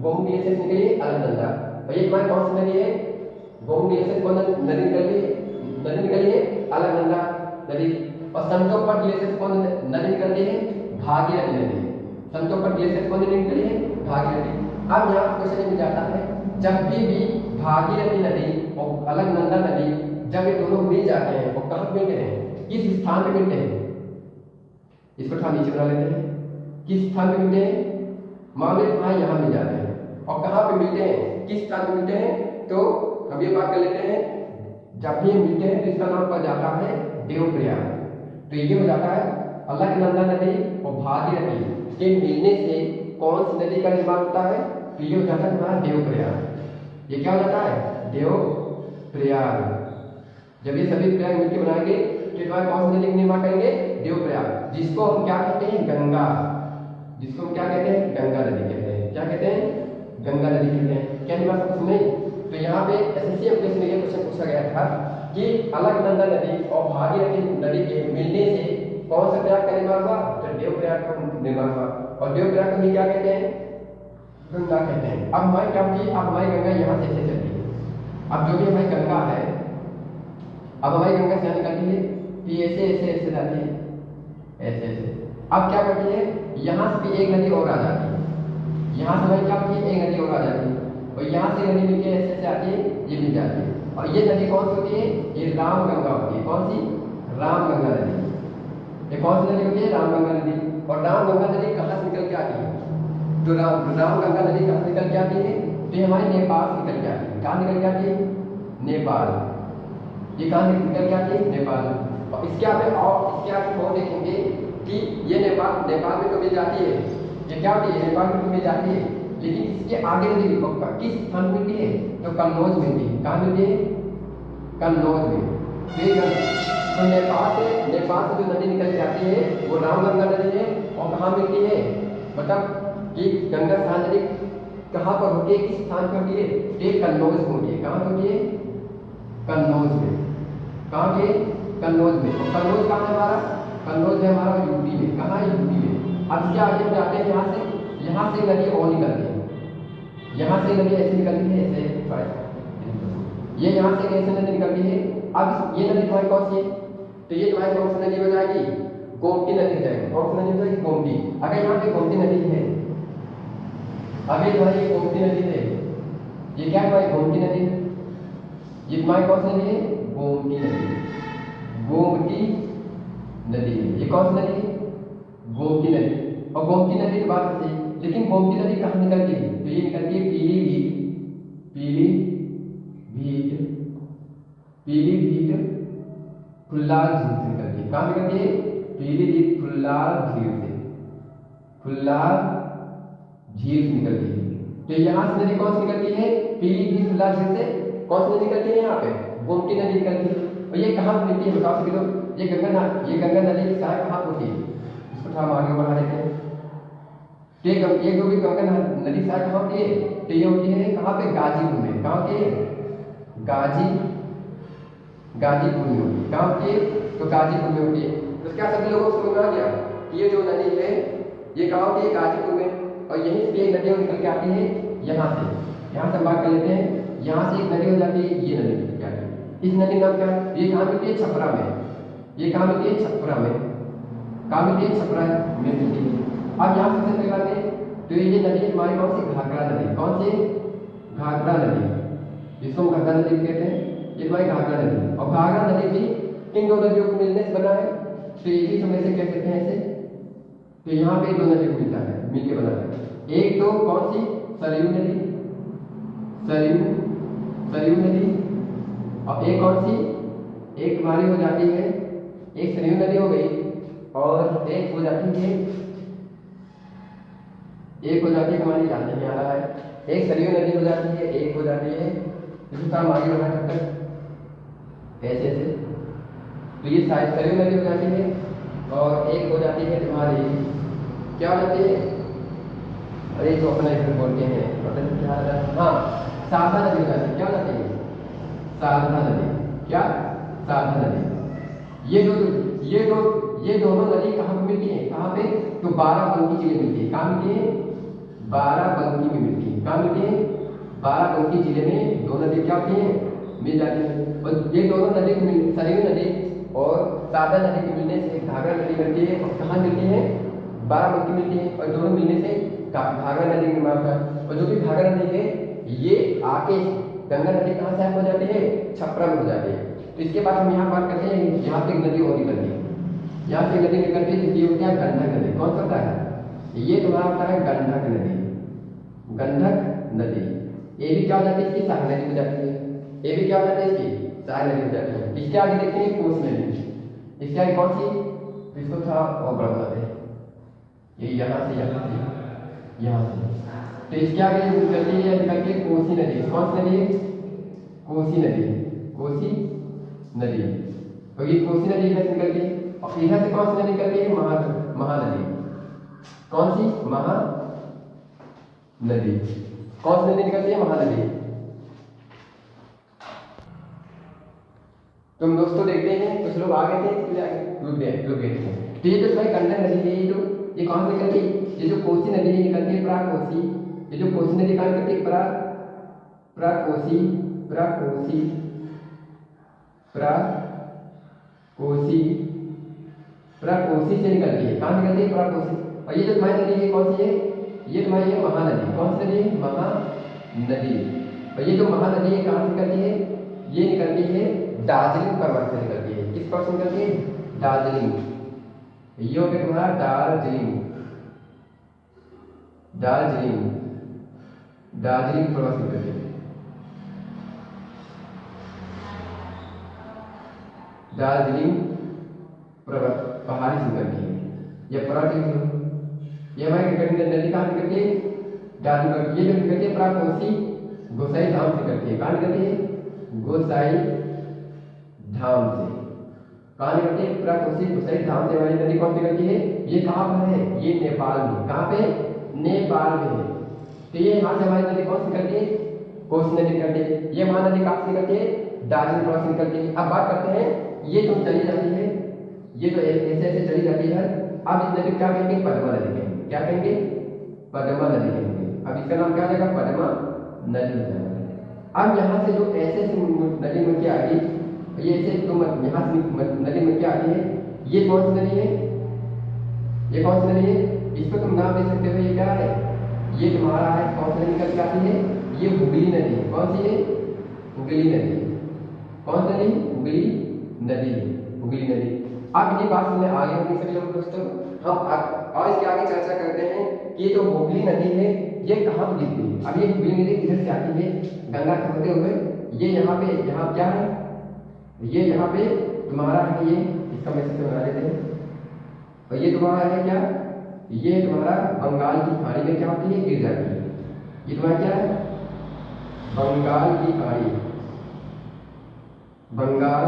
गोमुख ग्लेशियर से निकली है अलकनंदा। और ये तुम्हारी कौन सी नदी है? गोमुख ग्लेशियर से कौन नदी निकली है? अलकनंदा नदी। और संतोपट ग्लेशियर से कौन नदी निकलती है? भागीरथी नदी। संतोपट ग्लेशियर से कौन नदी निकली है? भागीरथी। अब यहाँ क्वेश्चन में जाता है, जब भी भागीरथी नदी और अलकनंदा नदी जब ये दोनों मिल जाते हैं और कहाँ मिलते हैं? किस स्थान पे मिलते हैं? इसको थोड़ा नीचे बना लेते हैं। किस स्थान पे मिलते हैं? मान लो हाँ यहाँ मिल जाते हैं। और कहाँ पे मिलते हैं? किस स्थान पे मिलते हैं? तो हम ये बात कर लेते हैं, जब भी मिलते हैं तो इसका नाम पड़ जाता है देवप्रयाग। तो ये हो जाता है अलकनंदा नदी और भागीरथी के मिलने से कौन सी नदी का निर्माण होता है? तो ये हो जाता है हमारा देवप्रयाग। ये क्या हो जाता है? देवप्रयाग। जब ये सभी प्रयाग मिलकर बनाएंगे तो तुम्हारे कौन सी नदी का निर्माण करेंगे? देवप्रयाग, जिसको हम क्या कहते हैं? गंगा। जिसको हम क्या कहते हैं? गंगा नदी कहते हैं। क्या कहते हैं? गंगा नदी कहते हैं। क्या नहीं बात समझ नहीं? तो यहाँ पे एसएससी एमपीएससी में ये क्वेश्चन पूछा गया था कि अलकनंदा नदी और भागीरथी नदी के मिलने से कौन सा प्रयाग का निर्माण हुआ? तो देवप्रयाग का निर्माण हुआ। और देवप्रयाग को भी क्या कहते हैं? गंगा कहते हैं। अब हमारी क्या होती है? अब हमारी गंगा यहाँ से ऐसे चलती है। अब जो भी हमारी गंगा है, अब हमारी गंगा से निकलती है कि ऐसे जाती है, ऐसे। अब क्या करती है? यहाँ से भी एक नदी और आ जाती है। यहाँ से हमारी क्या होती है? एक नदी और आ जाती है। और यहाँ से नदी मिलकर ऐसे आती है, ये मिल जाती है। और ये नदी कौन सी होती है? ये रामगंगा होती है। कौन सी? रामगंगा नदी। ये कौन सी नदी होती है? रामगंगा नदी। और रामगंगा नदी कहाँ से निकल के आती है? तो रामगंगा नदी कहाँ से निकल के आती है? तो ये हमारे नेपाल से निकल के आती है। कहाँ निकल के आती है? नेपाल। ये कहाँ निकल के आती है? नेपाल। और इसके आगे और देखेंगे कि ये नेपाल में तो मिल जाती है। ये क्या होती है? नेपाल में तो मिल जाती है, लेकिन इसके आगे नदी किस स्थान में मिलती है? तो कन्नौज मिलती है। कहाँ मिलती है? कन्नौज में। तो नेपाल से जो नदी निकल के आती है वो रामगंगा नदी है। और कहाँ मिलती है? मतलब कि गंगा स्नान नदी कहाँ पर होती है? किस स्थान पर होती है? तो कन्नौज में होती है। कहाँ होती है? कन्नौज में। कहाँ के? कन्नौज में। और कन्नौज कहाँ है हमारा? कन्नौज है हमारा यूपी में। कहाँ है? यूपी में। अब इसके आगे हम जाते हैं, यहाँ से नदी और निकलती है। यहाँ से नदी ऐसे निकलती है, ऐसे ये यहाँ से कैसे नदी निकलती है? अब ये नदी तुम्हारी कौन सी है? तो ये तुम्हारी कौन सी नदी हो जाएगी? गोमती नदी हो जाएगी। कौन सी नदी हो जाएगी? गोमती। अगर यहाँ पे गोमती नदी है, अभी तुम्हारी गोमती नदी है, ये क्या है तुम्हारी? गोमती नदी। ये तुम्हारी कौन सी नदी है? गोमती नदी। गोमती नदी। ये कौन सी नदी है? गोमती नदी। और गोमती नदी की बात होती है, लेकिन गोमती नदी कहाँ निकलती है? तो ये निकलती है पीलीभीत फुल्लार झील से निकलती है। कहाँ निकलती है? पीलीभीत फुल्लार झील से निकलती है। तो यहाँ से नदी कौन सी निकलती है? पीलीभीत फुल्लार झील से कौन सी नदी निकलती है? यहाँ पे गोमती नदी निकलती है। और ये कहाँ मिलती है? बताओ सभी लोग। ये गंगा नदी की सहायक कहाँ होती है? इसको थोड़ा आगे बढ़ा देते हैं। तो ये जो भी गंगा नदी शायद कहाँ होती है, तो ये होती है कहाँ पे, गाजीपुर में। कहाँ होती है, गाजीपुर में होती है। कहाँ होती है, तो गाजीपुर में होती है। तो क्या सभी लोगों को समझ में आ गया कि ये जो नदी है ये कहाँ होती है, गाजीपुर में। और यहीं से एक नदी निकल के आती है यहाँ से, यहाँ से हम बात कर लेते हैं। यहाँ से एक नदी हो जाती है, ये नदी निकल के आती है। इस नदी का नाम क्या है, ये कहाँ मिलती है, छपरा में। ये कहाँ मिलती है, छपरा में। कहाँ मिलती है, छपरा में मिलती है। अब यहाँ सबसे पहले बात है, तो ये नदी हमारी कौन सी, घाघरा नदी। कौन सी, घाघरा नदी, जिसको हम घाघरा नदी कहते हैं, ये हमारी घाघरा नदी। और घाघरा नदी भी किन दो नदियों को मिलने से बना है, तो एक ही समय से कह सकते हैं ऐसे। तो यहाँ पे दो नदी को मिलता है, मिलके बना है। एक तो कौन सी, सरयू नदी, सरयू नदी। और एक कौन सी, एक हमारी हो जाती है, एक सरयू नदी हो गई, और एक हो जाती है, हमारी याद नहीं आ रहा है। एक सरयू नदी हो जाती है, एक हो जाती है, इसको काम आगे बढ़ा करते ऐसे ऐसे। तो ये शायद सरयू नदी हो जाती है, और एक हो जाती है तुम्हारी, क्या हो जाती है, अरे जो अपना इधर बोलते हैं पता नहीं क्या है, हाँ शारदा नदी हो जाती है। क्या हो जाती है, शारदा नदी। क्या, शारदा नदी। ये दोनों नदी कहाँ पे मिलती है, कहाँ पे, तो बाराबंकी जिले में मिलती है। कहाँ मिलती है, बाराबंकी में मिलती है। कहाँ मिलती है, बाराबंकी जिले में दो नदी क्या होती है, मिल जाती है। और ये दोनों नदी सरयू नदी और शारदा नदी के मिलने से घाघरा नदी मिलती है। और कहाँ मिलती है, बाराबंकी मिलती है। और दोनों मिलने से घाघरा नदी निर्माण होता है। और जो भी घाघरा नदी है ये आके गंगा नदी कहाँ से हो जाती है, छपरा में हो जाती है। तो इसके बाद हम यहाँ बात करते हैं, यहाँ पे एक नदी और निकलती है, यहाँ से नदी निकलती है, ये होती है गंडक नदी। कौन सा होता है, ये तुम्हारा होता है गंडक नदी, गंडक नदी। ये भी क्या हो जाती है, इसकी सहायक नदी हो जाती है। ये भी क्या हो जाती है, इसकी सहायक नदी हो जाती है। इसके आगे देखते हैं कोसी नदी। इसके आगे कौन सी, तो इसको था और बड़ा बनाते हैं, ये यहाँ से यहाँ से। तो इसके आगे निकलती है कोसी नदी। कौन सी नदी है, कोसी नदी, कोसी नदी। तो ये कोसी नदी इधर से निकलती है। और इधर से कौन सी नदी निकलती है, महानदी। कौन सी, महानदी। कौन सी नदी निकलती है, महानदी। तुम दोस्तों देखते हैं कुछ लोग आ गए थे, रुक गए थे। तो ये जो भाई गंडक नदी है, ये कौन से निकलती है, ये जो कोसी नदी निकलती है, प्राकोसी। ये जो कोसी नदी कहाँ निकलती है, प्राकोसी से निकलती है। कहाँ निकलती है, प्राकोसी। और ये जो तुम्हारी नदी है कौन सी है, ये तुम्हारी है महानदी। कौन सी नदी है, महानदी। और ये जो महानदी है कहाँ से निकलती है, ये निकलती है दार्जिलिंग पर्वत से निकलती है। किस पर्वत से निकलती है, दार्जिलिंग। ये हो गया तुम्हारा दार्जिलिंग पर्वत से निकलती है। दार्जिलिंग पर्वत पहाड़ी से निकलती है, यह पर्वत ये हमारी नदी कहाँ निकलती है, दार्जिलिंग। ये जो निकलती है प्राकोसी गोसाई धाम से निकलती है। कहाँ निकलती है, गोसाई धाम से। कहाँ निकलती है, प्राकोसी गोसाई धाम से हमारी नदी कौन सी निकलती है, ये कहाँ पर है, ये नेपाल में। कहाँ पे, नेपाल में है। तो ये यहाँ से हमारी नदी कौन सी निकलती है, कोसी नदी निकलती है। ये महानदी कहाँ से निकलती है, दार्जिलिंग पर्वत से निकलती है। अब बात करते हैं, ये जो चली जाती है, ये तो ऐसे ऐसे चली जाती है। अब इस नदी क्या कहेंगे, पद्मा नदी कहेंगे। क्या कहेंगे, पद्मा नदी कहेंगे। अब इसका नाम क्या हो जाएगा, पद्मा नदी हो जाएगा। अब यहाँ से जो ऐसे नदी मिल के आ गई, ये ऐसे तुम यहाँ से नदी मिल के आती है, ये कौन सी नदी है, ये कौन सी नदी है, इसको तुम नाम दे सकते हो, ये क्या है, ये तुम्हारा है कौन सी नदी निकल के आती है, ये हुगली नदी है। कौन सी है, हुगली नदी। कौन सी नदी, हुगली नदी, हुगली नदी। अब ये बात सुनने आगे होगी सभी लोग दोस्तों। हम और इसके आगे चर्चा करते हैं कि ये जो हुगली नदी है ये कहाँ पर गिरती है। अब ये हुगली नदी किधर से आती है, गंगा से होते हुए ये यहाँ पे, यहाँ क्या है, ये यहाँ पे तुम्हारा है, ये इसका मैसेज बना लेते हैं। और ये तुम्हारा है क्या, ये तुम्हारा बंगाल की खाड़ी में क्या होती है, गिर जाती है। ये तुम्हारा क्या है, बंगाल की खाड़ी, बंगाल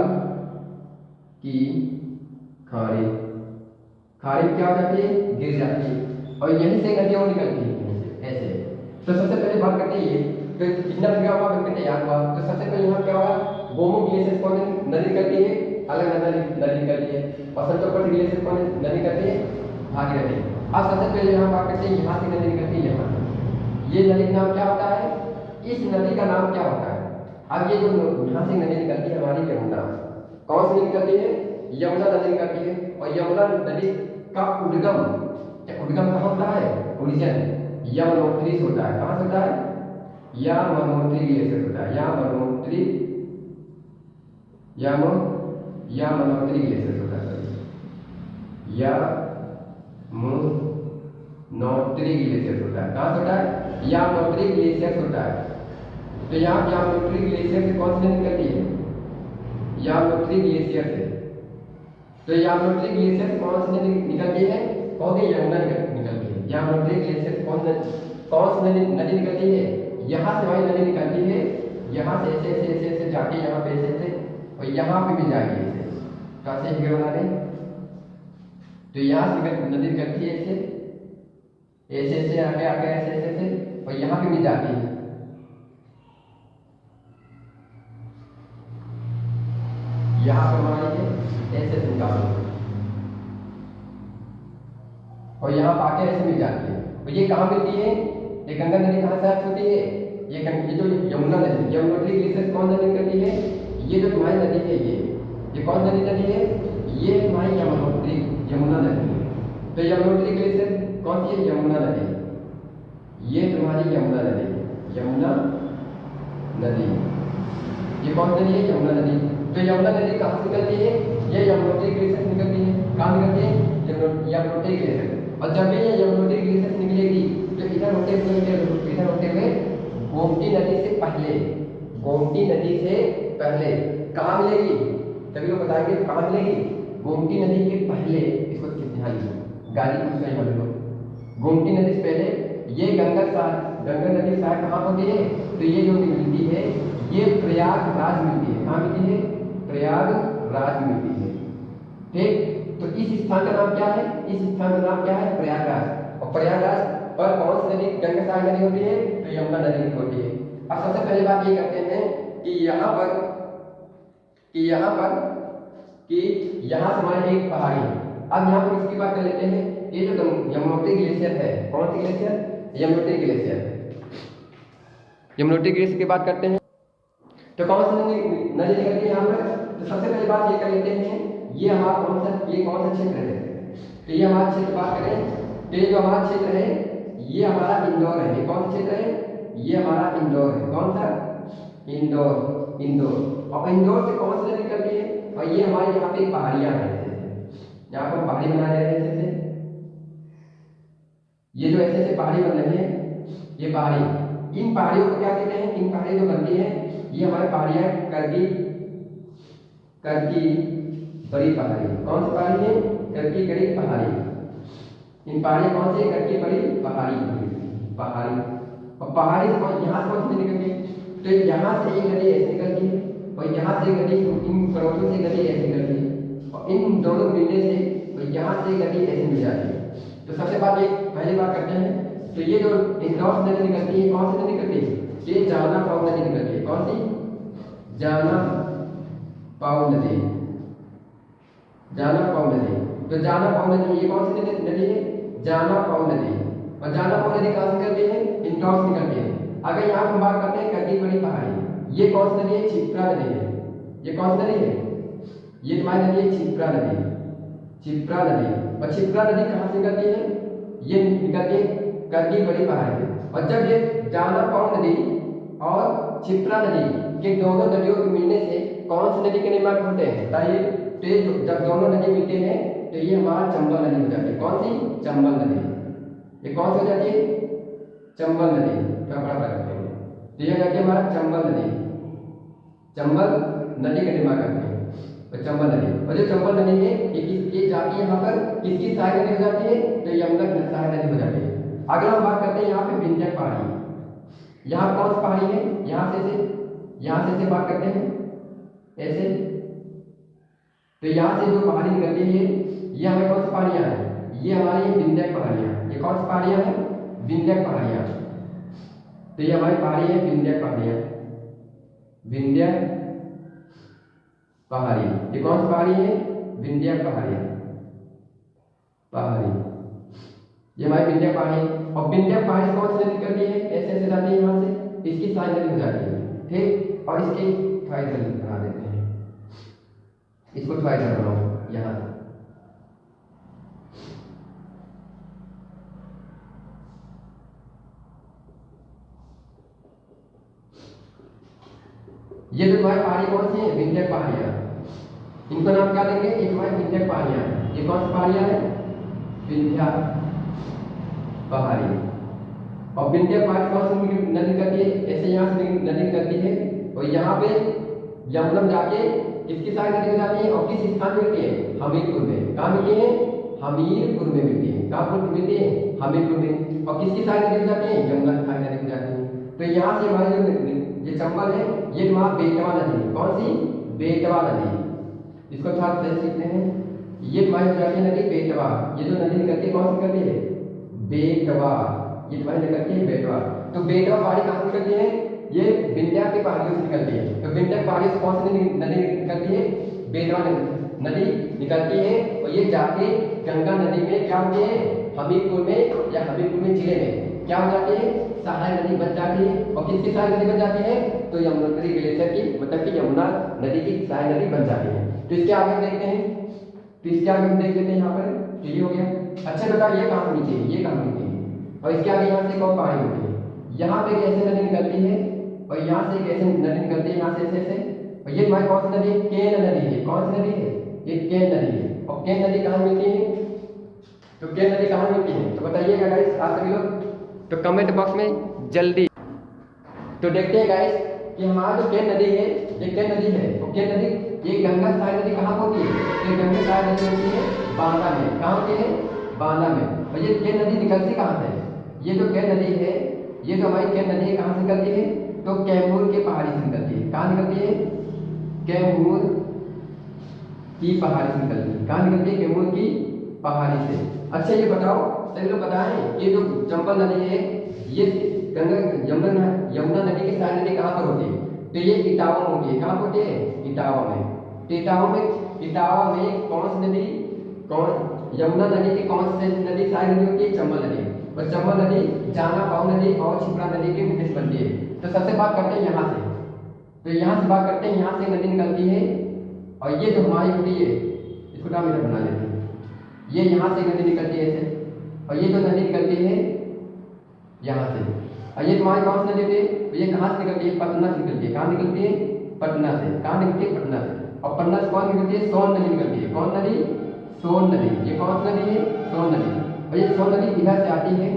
की खाड़ी, खाड़ी क्या हो जाती है, गिर जाती है। और यहीं से नदी और निकलती है ऐसे। तो सबसे पहले बात करते हैं ये, तो कितना फिगर हुआ व्यक्ति तैयार हुआ। तो सबसे पहले यहाँ क्या होगा, गोमू ग्लेशियर कौन नदी निकलती है, अलग नदी निकलती है। और संतोषपुर ग्लेशियर कौन नदी निकलती है, भागीरथी। अब सबसे पहले यहाँ बात करते हैं, यहाँ से नदी निकलती है यहाँ, ये नदी का नाम क्या होता है, इस नदी का नाम क्या होता है। अब ये जो यहाँ से नदी निकलती है हमारी यमुना, कौन सी निकलती है, यमुना नदी निकलती है। और यमुना नदी का उद्गम, उद्गम कहाँ होता है, ओरिजिन यमुनोत्री से होता है। कहाँ से होता है, यमुनोत्री ग्लेशियर होता है, यमुनोत्री ग्लेशियर होता है, यमुनोत्री ग्लेशियर होता है। कहाँ से होता है, यमुनोत्री ग्लेशियर होता है। तो यहाँ यमुनोत्री ग्लेशियर से कौन सी नदी निकलती है, यमुनोत्री ग्लेशियर से। तो यमुनोत्री ग्लेशियर से कौन सी नदी निकलती है, कौन सी यमुना निकलती है। यमुनोत्री ग्लेशियर से कौन सी नदी निकलती है, यहाँ से हमारी नदी निकलती है, यहाँ से ऐसे ऐसे ऐसे ऐसे जाके यहाँ पे ऐसे ऐसे, और यहाँ पे भी जाएगी ऐसे, कैसे फिगर बना दें। तो यहाँ से नदी निकलती है ऐसे ऐसे ऐसे आगे आगे ऐसे ऐसे ऐसे, और यहाँ पे भी जाती है। यहाँ पे हमारी है ऐसे ऐसे निकालो, और यहाँ पाके ऐसे मिल जाती है। तो ये कहाँ मिलती है, ये गंगा नदी कहाँ से होती है, ये जो यमुना नदी, यमुनोत्री ग्लेशियर कौन नदी निकलती है, ये जो तुम्हारी नदी है ये कौन नदी है, ये तुम्हारी यमुना नदी है। तो यमुनोत्री ग्लेशियर कौन सी है, यमुना नदी, ये तुम्हारी यमुना नदी, यमुना नदी, ये कौन नदी है, यमुना नदी। तो यमुना नदी कहाँ से निकलती है, ये यमुनोत्री ग्लेशियर से निकलती है। कहाँ निकलती है, यमुनोत्री ग्लेशियर। और जब ये यमुनोत्री ग्लेशियर से निकलेगी तो इधर होते हुए गोमती नदी से पहले, गोमती नदी से पहले कहाँ मिलेगी, सभी लोग बताएंगे कहाँ मिलेगी, गोमती नदी के पहले। इसको ध्यान दीजिए, गाली कुछ नहीं बोलो। गोमती नदी से पहले ये गंगा नदी सहायक कहाँ होती है, तो ये जो मिलती है ये प्रयागराज मिलती है। कहाँ मिलती है, प्रयागराज मिलती है। ठीक, तो इस स्थान का नाम क्या है, इस स्थान का नाम क्या है, प्रयागराज। और प्रयागराज पर कौन सी नदी गंगा सहायक नदी होती है, तो यमुना नदी होती है। अब सबसे पहले बात ये करते हैं कि यहाँ से हमारे एक पहाड़ी है। अब यहाँ पर इसकी बात कर लेते हैं, ये जो यमुनोत्री ग्लेशियर है, कौन सी glacier, Yamunotri glacier. Yamunotri glacier की बात करते हैं तो कौन सी नदी निकलती है यहाँ पर। तो सबसे पहले बात ये कर लेते हैं, ये हमारा कौन सा क्षेत्र है, तो ये हमारा क्षेत्र बात करें तो ये जो हमारा क्षेत्र है ये हमारा इंदौर है। ये कौन सा क्षेत्र है, ये हमारा इंदौर है। कौन सा, इंदौर। और इंदौर से कौन सी नदी निकलती है, और ये हमारे यहाँ पे पहाड़ियाँ हैं, यहाँ पर पहाड़ी बना रहे हैं ऐसे, ये जो ऐसे ऐसे पहाड़ी बन रही है, ये पहाड़ी, इन पहाड़ियों को क्या कहते हैं, इन पहाड़ियों जो बनती है ये हमारी पहाड़ियाँ करकी बड़ी पहाड़ी। कौन सी पहाड़ी है, करकी बड़ी पहाड़ी। इन पहाड़ी कौन सी, करकी बड़ी पहाड़ी। और पहाड़ी से यहाँ से कौन सी निकलती है, तो यहाँ से एक नदी ऐसे निकलती है, और यहाँ से नदी, इन पर्वतों से नदी ऐसे निकलती है, और इन दोनों मिलने से तो यहाँ से नदी ऐसे मिल जाती है। तो सबसे पहले बात करते हैं, तो ये जो इंदौर से नदी निकलती है, कौन सी नदी निकलती है, ये जाना पाऊ नदी निकलती है। कौन सी, जाना पाऊ नदी। जाना पाऊ नदी, तो जाना पाऊ नदी ये कौन सी नदी है, जाना पाऊ नदी। और जाना पाऊ नदी कहाँ से निकलती है, इंदौर से निकलती है। अगर यहाँ पर बात करते हैं करकी बड़ी पहाड़ी, ये कौन सी नदी है, क्षिप्रा नदी है। ये कौन सी नदी है, ये तुम्हारी नदी है क्षिप्रा नदी। और क्षिप्रा नदी कहाँ से निकलती है, ये निकलती है करकी बड़ी पहाड़ी से। और जब ये जाना पाऊ नदी और क्षिप्रा नदी के दोनों नदियों के मिलने से कौन सी नदी के निर्माण होते हैं, बताइए। तो ये जब दोनों नदी मिलते हैं तो ये हमारा चंबल नदी हो जाती है। कौन सी, चंबल नदी। ये कौन सी हो जाती है, चंबल नदी। क्या बड़ा करते हैं, तो ये हो जाती है हमारा चंबल नदी। चंबल नदी का निर्माण करते हैं, तो चंबल नदी। और जो चंबल नदी है ये जाती है यहाँ पर किसकी सहायक नदी हो जाती है, तो यमुना की सहायक नदी हो जाती है। अगर हम बात करते हैं यहाँ पे विंध्य पहाड़ी, यहाँ कौन सी पहाड़ी है, यहाँ से बात करते हैं ऐसे। तो यहाँ से जो पहाड़ी निकलती है ये हमें कौन सी पहाड़ियाँ हैं, ये हमारी विंध्य पहाड़ियाँ। ये कौन सी पहाड़ियाँ हैं? विंध्य पहाड़ियाँ। तो ये हमारी पहाड़ी है विंध्य पहाड़ियाँ, विंध्य पहाड़ी। ये कौन सी पहाड़ी है? विंध्य पहाड़ियाँ, पहाड़ी। ये हमारी विंध्य पहाड़ी। और विंध्य पहाड़ी कौन सी नदी निकलती है? ऐसे ऐसे जाती है यहाँ से, इसकी साई नदी हो जाती है, ठीक। और इसकी थोड़ा इधर बना देते हैं, इसको थोड़ा इधर बनाओ यहाँ से। ये जो तुम्हारी पहाड़ी कौन सी है? विंध्य पहाड़ियाँ। इनको नाम क्या देंगे? ये तुम्हारी विंध्य पहाड़ियाँ। ये कौन सी पहाड़ियाँ है? विंध्य पहाड़ी। और विंध्य पहाड़ी कौन सी नदी निकलती है? ऐसे यहाँ से नदी निकलती है और यहाँ पे यमुना जाके किसकी साइड नदी हो जाती है और किस स्थान में मिलती है? हमीरपुर में। कहाँ मिलती है? हमीरपुर में मिलती है। कहाँ पर मिलती है? हमीरपुर में। और किसकी साइड नदी हो जाती है? यमुना की साइड नदी हो जाती है। तो यहाँ से हमारे जो ये चंबल है, ये वहाँ बेतवा नदी है। कौन सी? बेतवा नदी। इसको थोड़ा सही सीखते हैं। ये तुम्हारी हो जाती है नदी बेतवा। ये जो नदी निकलती है कौन सी निकलती है? बेतवा। ये तुम्हारी निकलती है बेतवा। तो बेतवा पहाड़ी कहाँ से निकलती है? ये विंध्या की पहाड़ियों से निकलती है। तो विंध्या की पहाड़ी से कौन सी नदी निकलती है? बेतवा नदी निकलती है और ये जाके गंगा नदी में क्या होती है? हमीरपुर में या हमीरपुर में जिले में क्या हो जाती है? सहायक नदी बन जाती है। और किसकी सहायक नदी बन जाती है? तो यमुनोत्री ग्लेशियर की, मतलब कि यमुना नदी की सहायक नदी बन जाती है। तो इसके आगे हम देखते हैं, तो इसके आगे हम देख लेते हैं यहाँ पर। तो ये हो गया। अच्छा बेटा ये कहाँ नीचे है? ये कहाँ नीचे है? और इसके आगे यहाँ से कौन पहाड़ी होती है? यहाँ पे एक ऐसी नदी निकलती है और यहाँ से एक ऐसी नदी निकलती है, यहाँ से ऐसे ऐसे। और ये हमारी कौन सी नदी है? केन नदी है। कौन सी नदी है? ये केन नदी है। और केन नदी कहाँ मिलती है? तो केन नदी कहाँ मिलती है? तो बताइएगा गाइस आप सभी लोग, तो कमेंट बॉक्स में जल्दी। तो देखते हैं गाइस कि हमारा जो केन नदी है, ये केन नदी है। और केन नदी, ये गंगा सहायक नदी कहाँ होती है? ये गंगा सहायक नदी होती है बांदा में। कहाँ होती है? बांदा में। और ये केन नदी निकलती कहाँ से? ये जो केन नदी है, ये जो हमारी केन नदी है कहाँ से निकलती है? तो कैमूर के पहाड़ी से निकलती है। कहाँ निकलती है? कैमूर की पहाड़ी से निकलती है। कहाँ निकलती है? कैमूर की पहाड़ी से। अच्छा ये बताओ सभी लोग बताएं, ये जो चंबल नदी है, ये गंगा यमुना नदी की सहायक नदी कहाँ पर होती है? तो ये इटावा में होती है। कहाँ होती है? इटावा में। तो इटावा में कौन सी नदी, कौन यमुना नदी की कौन सी नदी सहायक नदी होती है? चंबल नदी। और चंबल नदी जाना पाऊ नदी और छिपरा नदी के मिश्र बनती है। तो सबसे बात करते हैं यहाँ से। तो यहाँ से बात करते हैं, यहाँ से नदी निकलती है और ये जो हमारी नदी है, इसको नाम इधर बना लेते हैं। ये यहाँ से नदी निकलती है ऐसे, और ये जो नदी निकलती है यहाँ से। और ये तुम्हारी कौन सी नदी थी? तो ये कहाँ से निकलती है? पटना से निकलती है। कहाँ निकलती है? पटना से। कहाँ निकलती है? पटना से। और पटना से कौन निकलती है? सोन नदी निकलती है। कौन नदी? सोन नदी। ये कौन सी नदी है? सोन नदी। और ये सोन नदी इधर से आती है,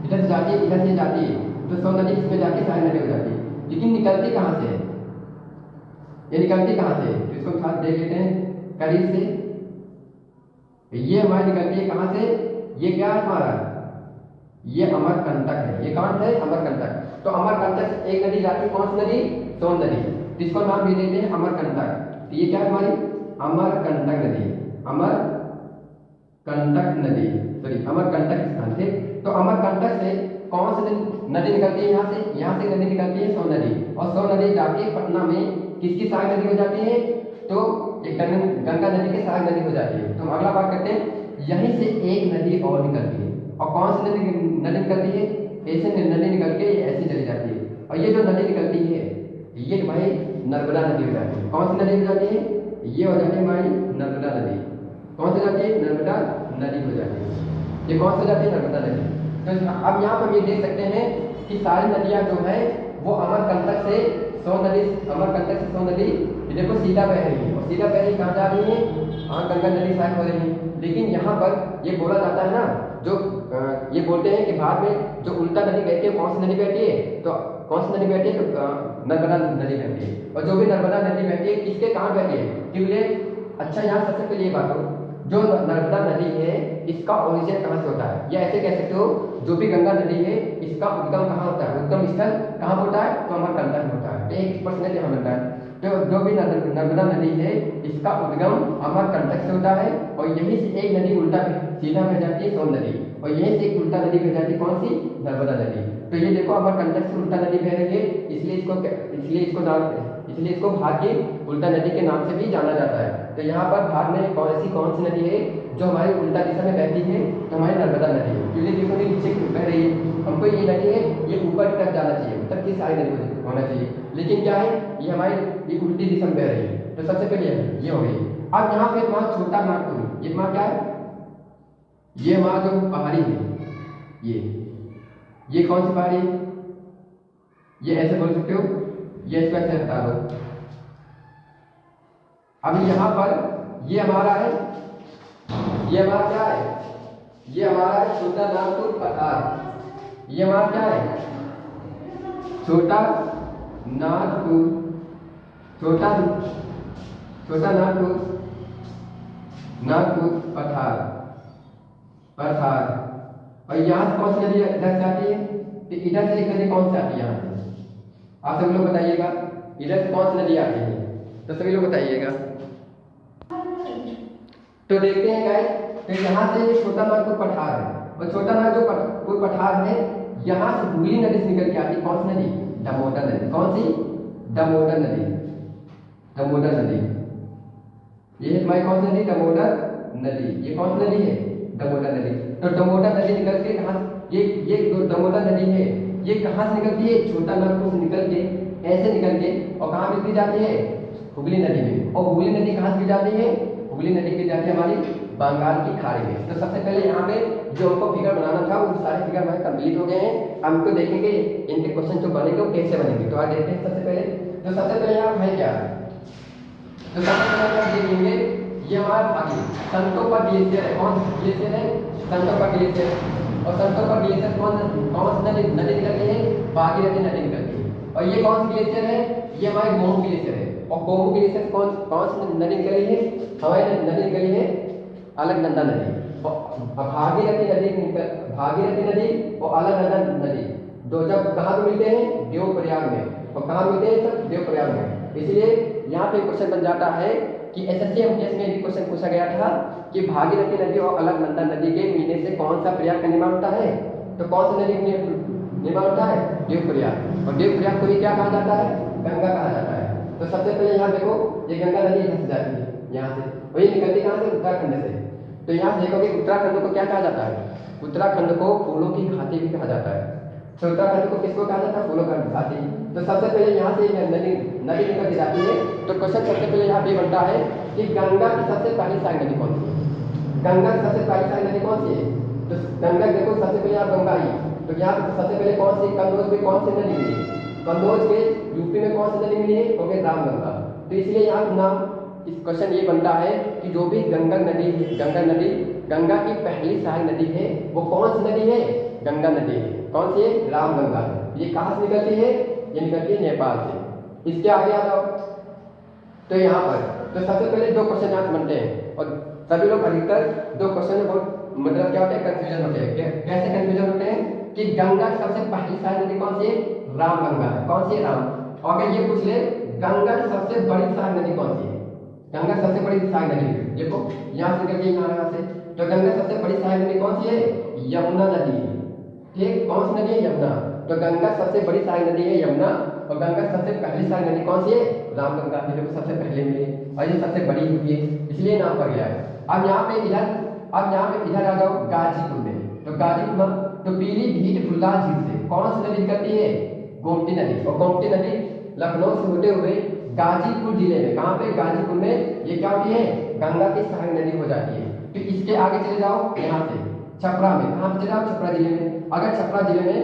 इधर से जाती है, इधर से जाती है। तो सोन नदी इसमें जाके सहायक नदी हो जाती है। लेकिन निकलती कहाँ से है? ये निकलती कहाँ से? तो इसको खास देख लेते हैं करीब से। ये हमारी निकलती है कहाँ से? ये क्या है हमारा? ये अमरकंटक है। ये कौन से? अमरकंटक। तो अमरकंटक से एक नदी जाती है, कौन सी नदी? सोन नदी। तो इसको नाम दे देते हैं अमरकंटक। तो ये क्या है हमारी? अमरकंटक नदी। अमरकंटक नदी, सॉरी अमरकंटक स्थान। ठीक। तो अमरकंटक से कौन सी नदी निकलती है? यहाँ से, यहाँ से नदी निकलती है सोन नदी। और सोन नदी जाके पटना में किसकी सहायक नदी हो जाती है? तो एक गंगा नदी की सहायक नदी हो जाती है। तो हम अगला बात करते हैं, यहीं से एक नदी और निकलती है। और कौन सी नदी निकलती है? ऐसे नदी निकल के ऐसी चली जाती है। और ये जो नदी निकलती है, ये भाई नर्मदा नदी हो जाती है। कौन सी नदी हो जाती है? ये हो जाती है हमारी नर्मदा नदी। कौन सी जाती है? नर्मदा नदी हो जाती है। ये कौन सी जाती है? नर्मदा नदी। तो अब यहाँ पर ये देख सकते हैं कि सारी नदियाँ जो है वो अमरकंटक से सोन नदी, अमरकंटक से सोन नदी देखो सीधा बह रही है। और सीधा बह रही कहाँ जा रही है? हाँ, गंगा नदी सहायक हो रही है। लेकिन यहाँ पर ये बोला जाता है ना, जो ये बोलते हैं कि भारत में जो उल्टा नदी बहती है, कौन सी नदी बहती है? तो कौन सी नदी बहती है? तो नर्मदा नदी बहती है। और जो भी नर्मदा नदी बहती है, किसके कहाँ बहती है? ट्यूबवेल। अच्छा यहाँ सबसे पहले ये बात हो, जो नर्मदा नदी है इसका ओरिजिन कहाँ से होता है? या ऐसे कह सकते हो, जो भी गंगा नदी है इसका उद्गम कहाँ होता है? उद्गम स्थल कहाँ होता है? तो अमरकंटक में होता है। एक पर्सेंट यहाँ मिलता है। तो जो भी नर्मदा नदी है इसका उद्गम अमरकंटक से होता है। और यहीं से एक नदी उल्टा सीधा बह जाती है, सोन नदी। और यहीं से एक उल्टा नदी बह जाती है, कौन सी? नर्मदा नदी। तो ये देखो हमारे कंटक से उल्टा नदी बह रही है, इसलिए इसको भाग की उल्टा नदी के नाम से भी जाना जाता है। तो यहाँ पर भाग में कौन सी नदी है जो हमारी उल्टा दिशा में बहती है? तो हमारी नर्मदा नदी है। क्योंकि देखो नीचे बह रही है, हमको ये नदी है ये ऊपर की तरफ जाना चाहिए, उत्तर की सारी नदी होना चाहिए, लेकिन क्या है ये हमारी ये उल्टी दिशा में बह रही है। तो सबसे पहले ये हो गई। अब यहाँ पे वहाँ छोटा नागपुर, ये वहाँ क्या है? ये वहाँ जो पहाड़ी है, ये कौन सी पहाड़ी है? ये ऐसे बोल सकते हो, ये इसको ऐसे हटा दो। अभी यहाँ पर ये हमारा है, ये हमारा क्या है? ये हमारा है छोटा नागपुर पठार। ये हमारा क्या है? छोटा नागपुर, छोटा नागपुर पठार। और यहाँ से कौन सी नदी इधर से आती है? तो इधर से एक नदी कौन सी आती है? यहाँ से आप सभी लोग बताइएगा, इधर से कौन सी नदी आती है? तो सभी लोग बताइएगा। तो देखते हैं गाइस, तो यहाँ से छोटा नागपुर पठार है, और छोटा नागपुर पठार है, यहाँ से हुगली नदी से निकल के आती है, कौन सी नदी? दामोदर नदी। कौन सी? दामोदर नदी। ये हमारी कौन सी नदी? दामोदर नदी। ये कौन सी नदी है? दामोदर नदी। तो दामोदर नदी निकल के कहाँ? ये जो दामोदर नदी है ये कहाँ से निकलती है? छोटा नागपुर से निकल के, ऐसे निकल के, और कहाँ मिलती जाती है? हुगली नदी में। और हुगली नदी कहाँ से जाती है? हुगली नदी की जाती है हमारी बंगाल की खाड़ी में। तो सबसे पहले यहाँ पे जो हमको फिगर बनाना था वो सारे फिगर हमारे कंप्लीट हो गए हैं। हमको देखेंगे इनके क्वेश्चन जो बनेंगे वो कैसे बनेंगे। तो आज देखते हैं सबसे पहले यहाँ है क्या? तो सबसे पहले हम देखेंगे ये हमारा भागी संतोपा ग्लेशियर है। कौन ग्लेशियर है? संतोपा ग्लेशियर। और संतोपा ग्लेशियर कौन सी नदी निकलती है? भागीरथी नदी निकलती है। और ये कौन सी ग्लेशियर है? ये हमारी गोमू ग्लेशियर है। और गोमू ग्लेशियर कौन सी नदी निकली है? हमारी नदी निकली है अलकनंदा नदी। और भागीरथी नदी और अलकनंदा नदी दो जब कहाँ पे मिलते हैं? देवप्रयाग में। और कहाँ मिलते हैं सब? देवप्रयाग में। इसलिए यहाँ पे क्वेश्चन बन जाता है कि एसएससी एमटीएस में भी क्वेश्चन पूछा गया था कि भागीरथी नदी और अलकनंदा नदी के मिलने से कौन सा प्रयाग का निर्माण होता है? तो कौन सी नदी निर्माण होता है? देवप्रयाग। और देवप्रयाग को ही क्या कहा जाता है? गंगा कहा जाता है। तो सबसे पहले यहाँ देखो ये गंगा नदी इधर से जाती है, यहाँ से, और ये निकलती कहाँ से? उत्तराखंड से। तो यहाँ से देखोगे उत्तराखंड को क्या कहा जाता है? उत्तराखंड को फूलों की घाटी भी कहा जाता है। तो उत्तराखंड को किसको कहा जाता है? फूलों की घाटी। तो सबसे पहले यहाँ से नदी निकल के जाती है। तो क्वेश्चन सबसे पहले यहाँ पे बनता है कि गंगा की सबसे पहली सहायक नदी कौन सी है? गंगा की सबसे पहली सहायक नदी कौन सी है? तो गंगा देखो सबसे पहले यहाँ गंगा आई, तो यहाँ सबसे पहले कौन सी? कन्नौज में कौन सी नदी मिली? कन्नौज के यूपी में कौन सी नदी मिली है? ओके, रामगंगा। तो इसलिए यहाँ नाम इस क्वेश्चन ये बनता है कि जो भी गंगा गंगा की पहली सहायक नदी है वो कौन सी नदी है? गंगा नदी है। कौन सी है? रामगंगा। ये कहाँ से निकलती है? ये निकलती है नेपाल से। इसके आगे आ जाओ, तो यहाँ पर तो सबसे पहले दो क्वेश्चन यहाँ से बनते हैं, और सभी लोग अधिकतर दो क्वेश्चन में बहुत मतलब क्या होता है? कंफ्यूजन होते हैं। कैसे कंफ्यूजन होते हैं कि गंगा की सबसे पहली सहायक नदी कौन सी है? रामगंगा है। कौन सी है? राम। और अगर ये पूछ ले गंगा की सबसे बड़ी सहायक नदी कौन सी है? गंगा सबसे बड़ी सहायक नदी देखो यहाँ से निकलती है, यहाँ से। तो गंगा सबसे बड़ी सहायक नदी कौन सी है? यमुना नदी है। ठीक, कौन सी नदी है? यमुना। तो गंगा सबसे बड़ी सहायक नदी है यमुना, और गंगा सबसे पहली सहायक नदी कौन सी है? रामगंगा। देखो सबसे पहले में, और ये सबसे बड़ी हुई है इसलिए नाम पड़ गया है। अब यहाँ पे इधर आ जाओ गाजीपुर में। तो गाजीपुर तो पीलीभीत फुल्लार झील से कौन सी नदी निकलती है? गोमती नदी। और गोमती नदी लखनऊ से होते हुए गाजीपुर जिले में, कहाँ पे? गाजीपुर में ये क्या होती है? गंगा की सहायक नदी हो जाती है। तो इसके आगे चले जाओ यहाँ से छपरा में। कहाँ पे चले जाओ? छपरा जिले में। अगर छपरा जिले में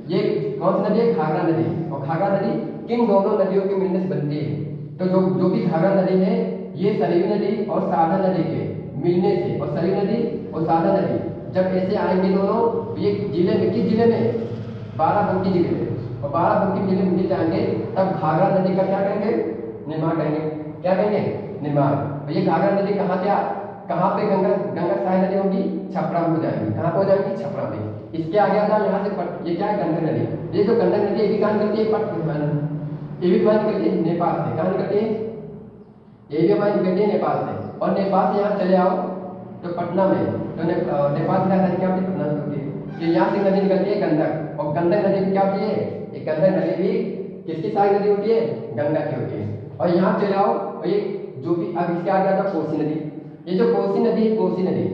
ये कौन सी नदी है? घाघरा नदी। और घाघरा नदी किन दोनों नदियों के मिलने से बनती है? तो जो भी घाघरा नदी है ये सरयू नदी और साधा नदी के मिलने से, और सरयू नदी और साधा नदी जब ऐसे आएंगे दोनों, तो ये जिले में, किस जिले में? बाराबंकी जिले में। और बाराबंकी जिले में मिल जाएंगे तब घाघरा नदी का क्या कहेंगे? निर्माण करेंगे। क्या कहेंगे? निर्माण। और ये घाघरा नदी कहाँ पे गंगा सहायक नदी होगी? छपरा में हो जाएगी। कहाँ पे हो जाएगी? छपरा में। इसके आगे आ जाओ यहाँ से ये क्या है? गंडक नदी। ये जो गंडक नदी ये भी कहाँ निकलती है? ये भी कहाँ निकलती है? नेपाल से। कहाँ निकलती है? ये भी हमारी निकलती है नेपाल से। और नेपाल से यहाँ चले आओ, तो पटना में, तो नेपाल की राजधानी क्या होती है? पटना में होती है। तो यहाँ से नदी निकलती है गंडक, और गंडक नदी भी क्या होती है? एक गंडक नदी भी किसकी सहायक नदी होती है? गंगा की होती है। और यहाँ चले आओ, और ये जो भी अब इसके आगे आता है कोसी नदी, ये जो कोसी नदी है, कोसी नदी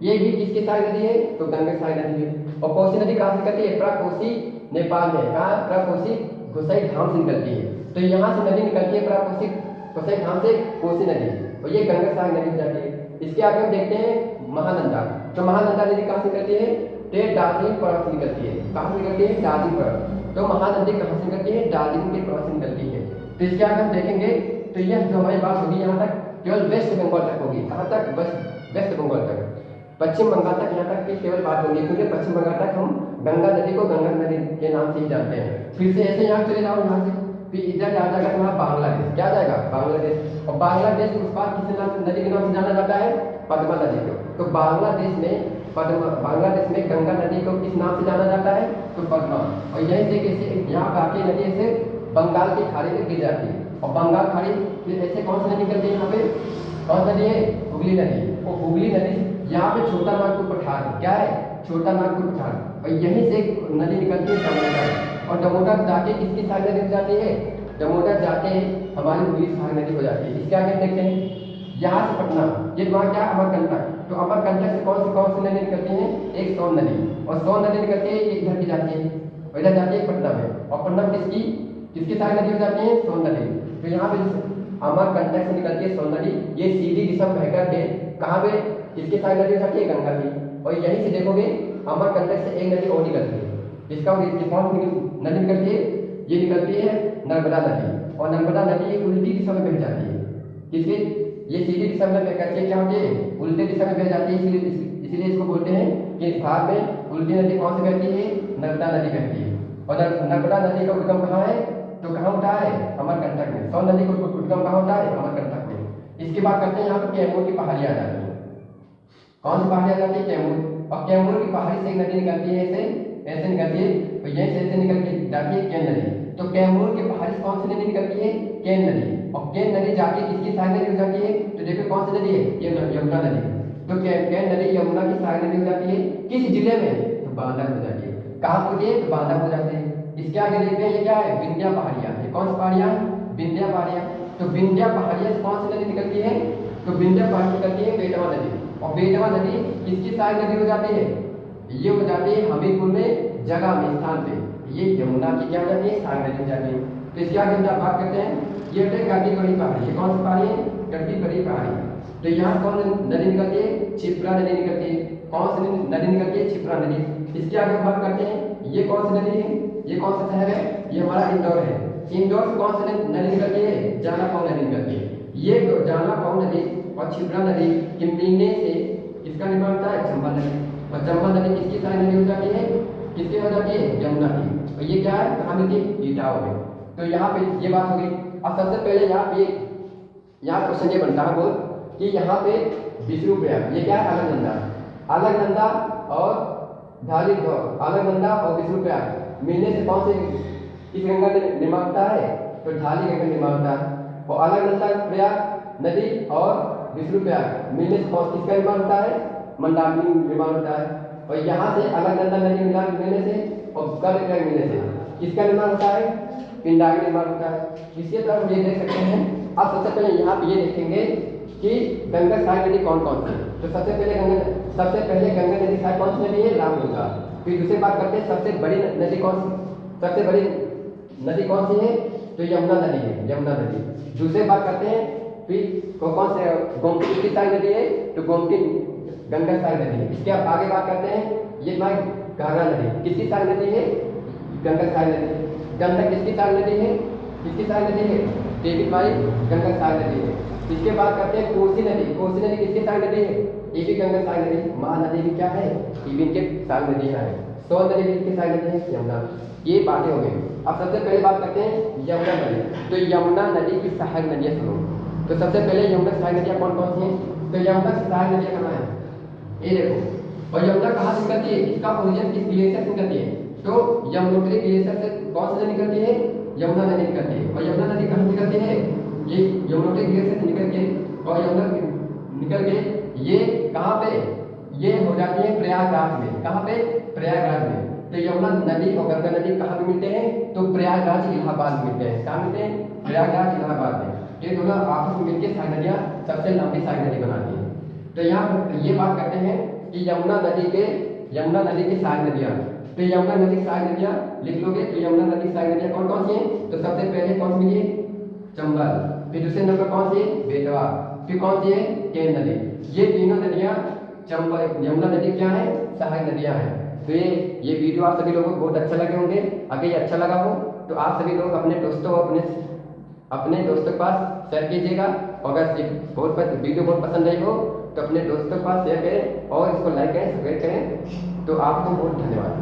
ये भी किसकी सहायक नदी है? तो गंगा की सहायक नदी है। और कोसी नदी कहाँ से निकलती है? प्राकोसी नेपाल में, कहाँ? प्राकोसी गोसाई धाम से निकलती है। तो यहाँ से नदी निकलती है प्राकोसी गोसाई धाम से कोसी नदी, और ये गंगा सहायक नदी हो जाती है। इसके आगे हम देखते हैं महानंदा। तो महानंदा नदी कहाँ से निकलती है? तो दार्जिलिंग पर्वत से निकलती है। कहाँ से निकलती है? दार्जिलिंग पर्वत। तो महानदी कहाँ से निकलती है? दार्जिलिंग के पर्वत से निकलती है। तो इसके आगे हम देखेंगे, तो यह जो हमारी बात होगी यहाँ तक केवल वेस्ट बंगाल तक होगी। कहाँ तक? वेस्ट बंगाल तक, पश्चिम बंगाल तक यहाँ तक की केवल बात होगी, क्योंकि पश्चिम बंगाल तक हम गंगा नदी को गंगा नदी के नाम से ही जानते हैं। फिर से ऐसे यहाँ चले जाओ, यहाँ से फिर इधर आ जाएगा तुम्हारा बांग्लादेश। क्या जाएगा? बांग्लादेश। और बांग्लादेश उस पार किस नदी के नाम से जाना जाता है? पद्मा नदी को। तो बांग्लादेश में गंगा नदी को किस नाम से जाना जाता है? तो पद्मा। और यहीं से कैसे यहाँ बाकी नदी ऐसे बंगाल की खाड़ी में गिर जाती है, और बंगाल खाड़ी फिर ऐसे कौन सी नदी निकलती है? यहाँ पे कौन सी नदी है? हुगली नदी। और हुगली नदी यहाँ पे छोटा नागपुर पठार, क्या है? छोटा नागपुर पठार। और यहीं से नदी निकलती है दामोदर, और दामोदर जाके किसकी सहायक नदी हो जाती है? दामोदर जाके हमारी हुगली सहायक नदी हो जाती है। इसके आगे देखते हैं, यहाँ से पटना, ये वहाँ क्या? अमरकंटक। तो अमरकंटक से कौन सी नदी निकलती है? एक सोन नदी। और सोन नदी निकलती है, एक इधर की जाती है, और इधर जाती है पटना में। और पटना में किसकी सहायक नदी हो जाती है? सोन नदी। तो यहाँ पे अमरकंटक से निकलती है सोन नदी, ये सीधी दिशा में बहकर के कहाँ पे किसकी सहायक नदी हो जाती है? गंगा की। और यहीं से देखोगे अमरकंटक से एक नदी और निकलती है, इसका नदी निकलती है, ये निकलती है नर्मदा नदी। और नर्मदा नदी उल्टी दिशा में बह जाती है, किसके? ये सीधी दिशा में बह करके क्या होती है? उल्टी दिशा में बह जाती है। इसीलिए इसको बोलते हैं कि भारत में उल्टी नदी कौन सी बहती है? नर्मदा नदी बहती है। और नर्मदा नदी का उद्गम कहाँ है? तो कहाँ होता है? अमरकंटक में। सोन नदी का उद्गम कहाँ होता है? अमरकंटक में। इसके बाद करते हैं यहाँ पर कैमूर की पहाड़ी आ जाती है। कौन सी पहाड़ी आ जाती है? कैमूर। और कैमूर की पहाड़ी से एक नदी निकलती है, ऐसे निकलती है, और यहीं से ऐसे निकल के जाती है केन नदी। तो कैमूर की पहाड़ी से कौन सी नदी निकलती है? केन नदी। और केन नदी जाके किसकी सहायक नदी हो जाती है? तो देखो कौन सी नदी है? यमुना नदी। तो केन नदी यमुना की सहायक नदी हो जाती है, किस जिले में? तो बांदा हो जाती है। कहाँ होती है? तो बांदा हो जाती है। इसके आगे देखते हैं, ये क्या है? विंध्या पहाड़ियाँ। ये कौन सी पहाड़ियाँ? विंध्या पहाड़ियाँ। तो विंध्या पहाड़ियाँ से कौन सी नदी निकलती है? तो विंध्या पहाड़ी निकलती है बेटवा नदी। और बेटवा नदी किसकी सहायक नदी हो जाती है? ये हो जाती है हमीरपुर में, जगह में, स्थान पे। ये यमुना की क्या हो जाती है? सहायक नदी हो जाती है। तो इसके आगे हम बात करते हैं, ये होता है गड्डीपड़ी पहाड़ी। ये कौन सी पहाड़ी है? गड्डीपड़ी पहाड़ी। तो यहाँ कौन नदी निकलती है? क्षिप्रा नदी निकलती है। कौन सी नदी निकलती है? क्षिप्रा नदी। इसके आगे हम बात करते हैं, ये कौन सी नदी है? ये कौन सा शहर है? ये हमारा इंदौर है। इंदौर से कौन सी नदी निकलती है? जानापाव नदी निकलती है। ये जानापाव नदी और क्षिप्रा नदी के मिलने से किसका निर्माण होता है? चंबल नदी। और चंबल नदी किसकी सहायक नदी हो जाती है? किसकी हो जाती है? यमुना की। और ये क्या है? कहाँ मिलती है? इटावा में। तो यहाँ पे ये बात हो गई। अब सबसे पहले यहाँ क्वेश्चन ये बनता है बोल कि यहाँ पे विष्णु प्रयाग, ये क्या है? अलकनंदा। अलकनंदा और अलकनंदा और विष्णु प्रयाग मिलने से कौन से किस गंगा का निर्माण होता है? तो ढाली गंगा निर्माण होता है। और अलकनंदा प्रयाग नदी और विष्णु प्रयाग मिलने से कौन किसका निर्माण होता है? मंदाकिनी निर्माण होता है। और यहाँ से अलकनंदा नदी मिलने से और कर्णप्रयाग मिलने से किसका निर्माण होता है? पिंडारी निर्माण होता है। इसी तरह हम ये देख सकते हैं। अब सबसे पहले यहाँ पे ये देखेंगे कि गंगा सहायक नदी कौन कौन सी है। तो सबसे पहले गंगा नदी सहायक कौन सी नदी है? रामगंगा। फिर दूसरी बात करते हैं, सबसे बड़ी नदी कौन सी है? तो यमुना नदी है, यमुना नदी। दूसरी बात करते हैं, फिर कौन से गोमती किसकी सहायक नदी है? तो गोमती गंगा सहायक नदी है। इसके आगे बात करते हैं, ये हमारी घाघरा नदी किसकी सहायक नदी है? गंगा सहायक नदी। गंडक किसकी सहायक नदी है? किसकी सहायक नदी है? देवी हमारी गंगा सहायक नदी है। इसके बाद करते हैं कोसी नदी। कोसी नदी किसकी सहायक नदी है? ये भी गंगा सहायक नदी। महानदी भी क्या है? ये भी इनके सहायक नदी है। सोन नदी भी किसकी सहायक नदी है? यमुना। ये बातें हो गई। अब सबसे पहले बात करते हैं यमुना नदी। तो यमुना नदी की सहायक नदियाँ सुनो। तो सबसे पहले यमुना सहायक नदियाँ कौन कौन सी हैं? तो यमुना की सहायक नदियाँ कहाँ है? ये देखो। और यमुना कहाँ से निकलती है? इसका ओरिजिन किस ग्लेशियर से निकलती है? तो यमुनोत्री ग्लेशियर से कौन सी नदी निकलती है? यमुना नदी निकलती है। और यमुना नदी कहाँ निकलती है? ये यमुनोत्री ग्लेशियर से निकल के, और यमुना निकल के ये कहाँ पे, ये हो जाती है प्रयागराज में। कहाँ पे? प्रयागराज में। तो यमुना नदी और गंगा नदी कहाँ पे मिलते हैं? तो प्रयागराज इलाहाबाद में मिलते हैं। कहाँ मिलते हैं? प्रयागराज इलाहाबाद में। ये दोनों आपस में मिलकर सारी नदियाँ सबसे लंबी सारी नदी बनाती हैं। तो यहाँ ये बात करते हैं कि यमुना नदी की सारी नदियाँ, तो यमुना नदी की सारी नदियाँ लिख लोगे। तो यमुना नदी की सारी नदियाँ कौन कौन सी हैं? तो सबसे पहले कौन सी मिली? चंबल। फिर दूसरे नंबर कौन सी है? बेतवा। फिर कौन सी है? केन नदी। ये तीनों नदियाँ चंबल यमुना नदी क्या है? सहायक नदियाँ हैं। तो ये वीडियो आप सभी लोगों को बहुत अच्छा लगे होंगे। अगर ये अच्छा लगा हो तो आप सभी लोग अपने दोस्तों के पास शेयर कीजिएगा। और अगर वीडियो बहुत पसंद आई हो तो अपने दोस्तों के पास शेयर करें और इसको लाइक करें, सब्सक्राइब करें। तो आपको बहुत धन्यवाद।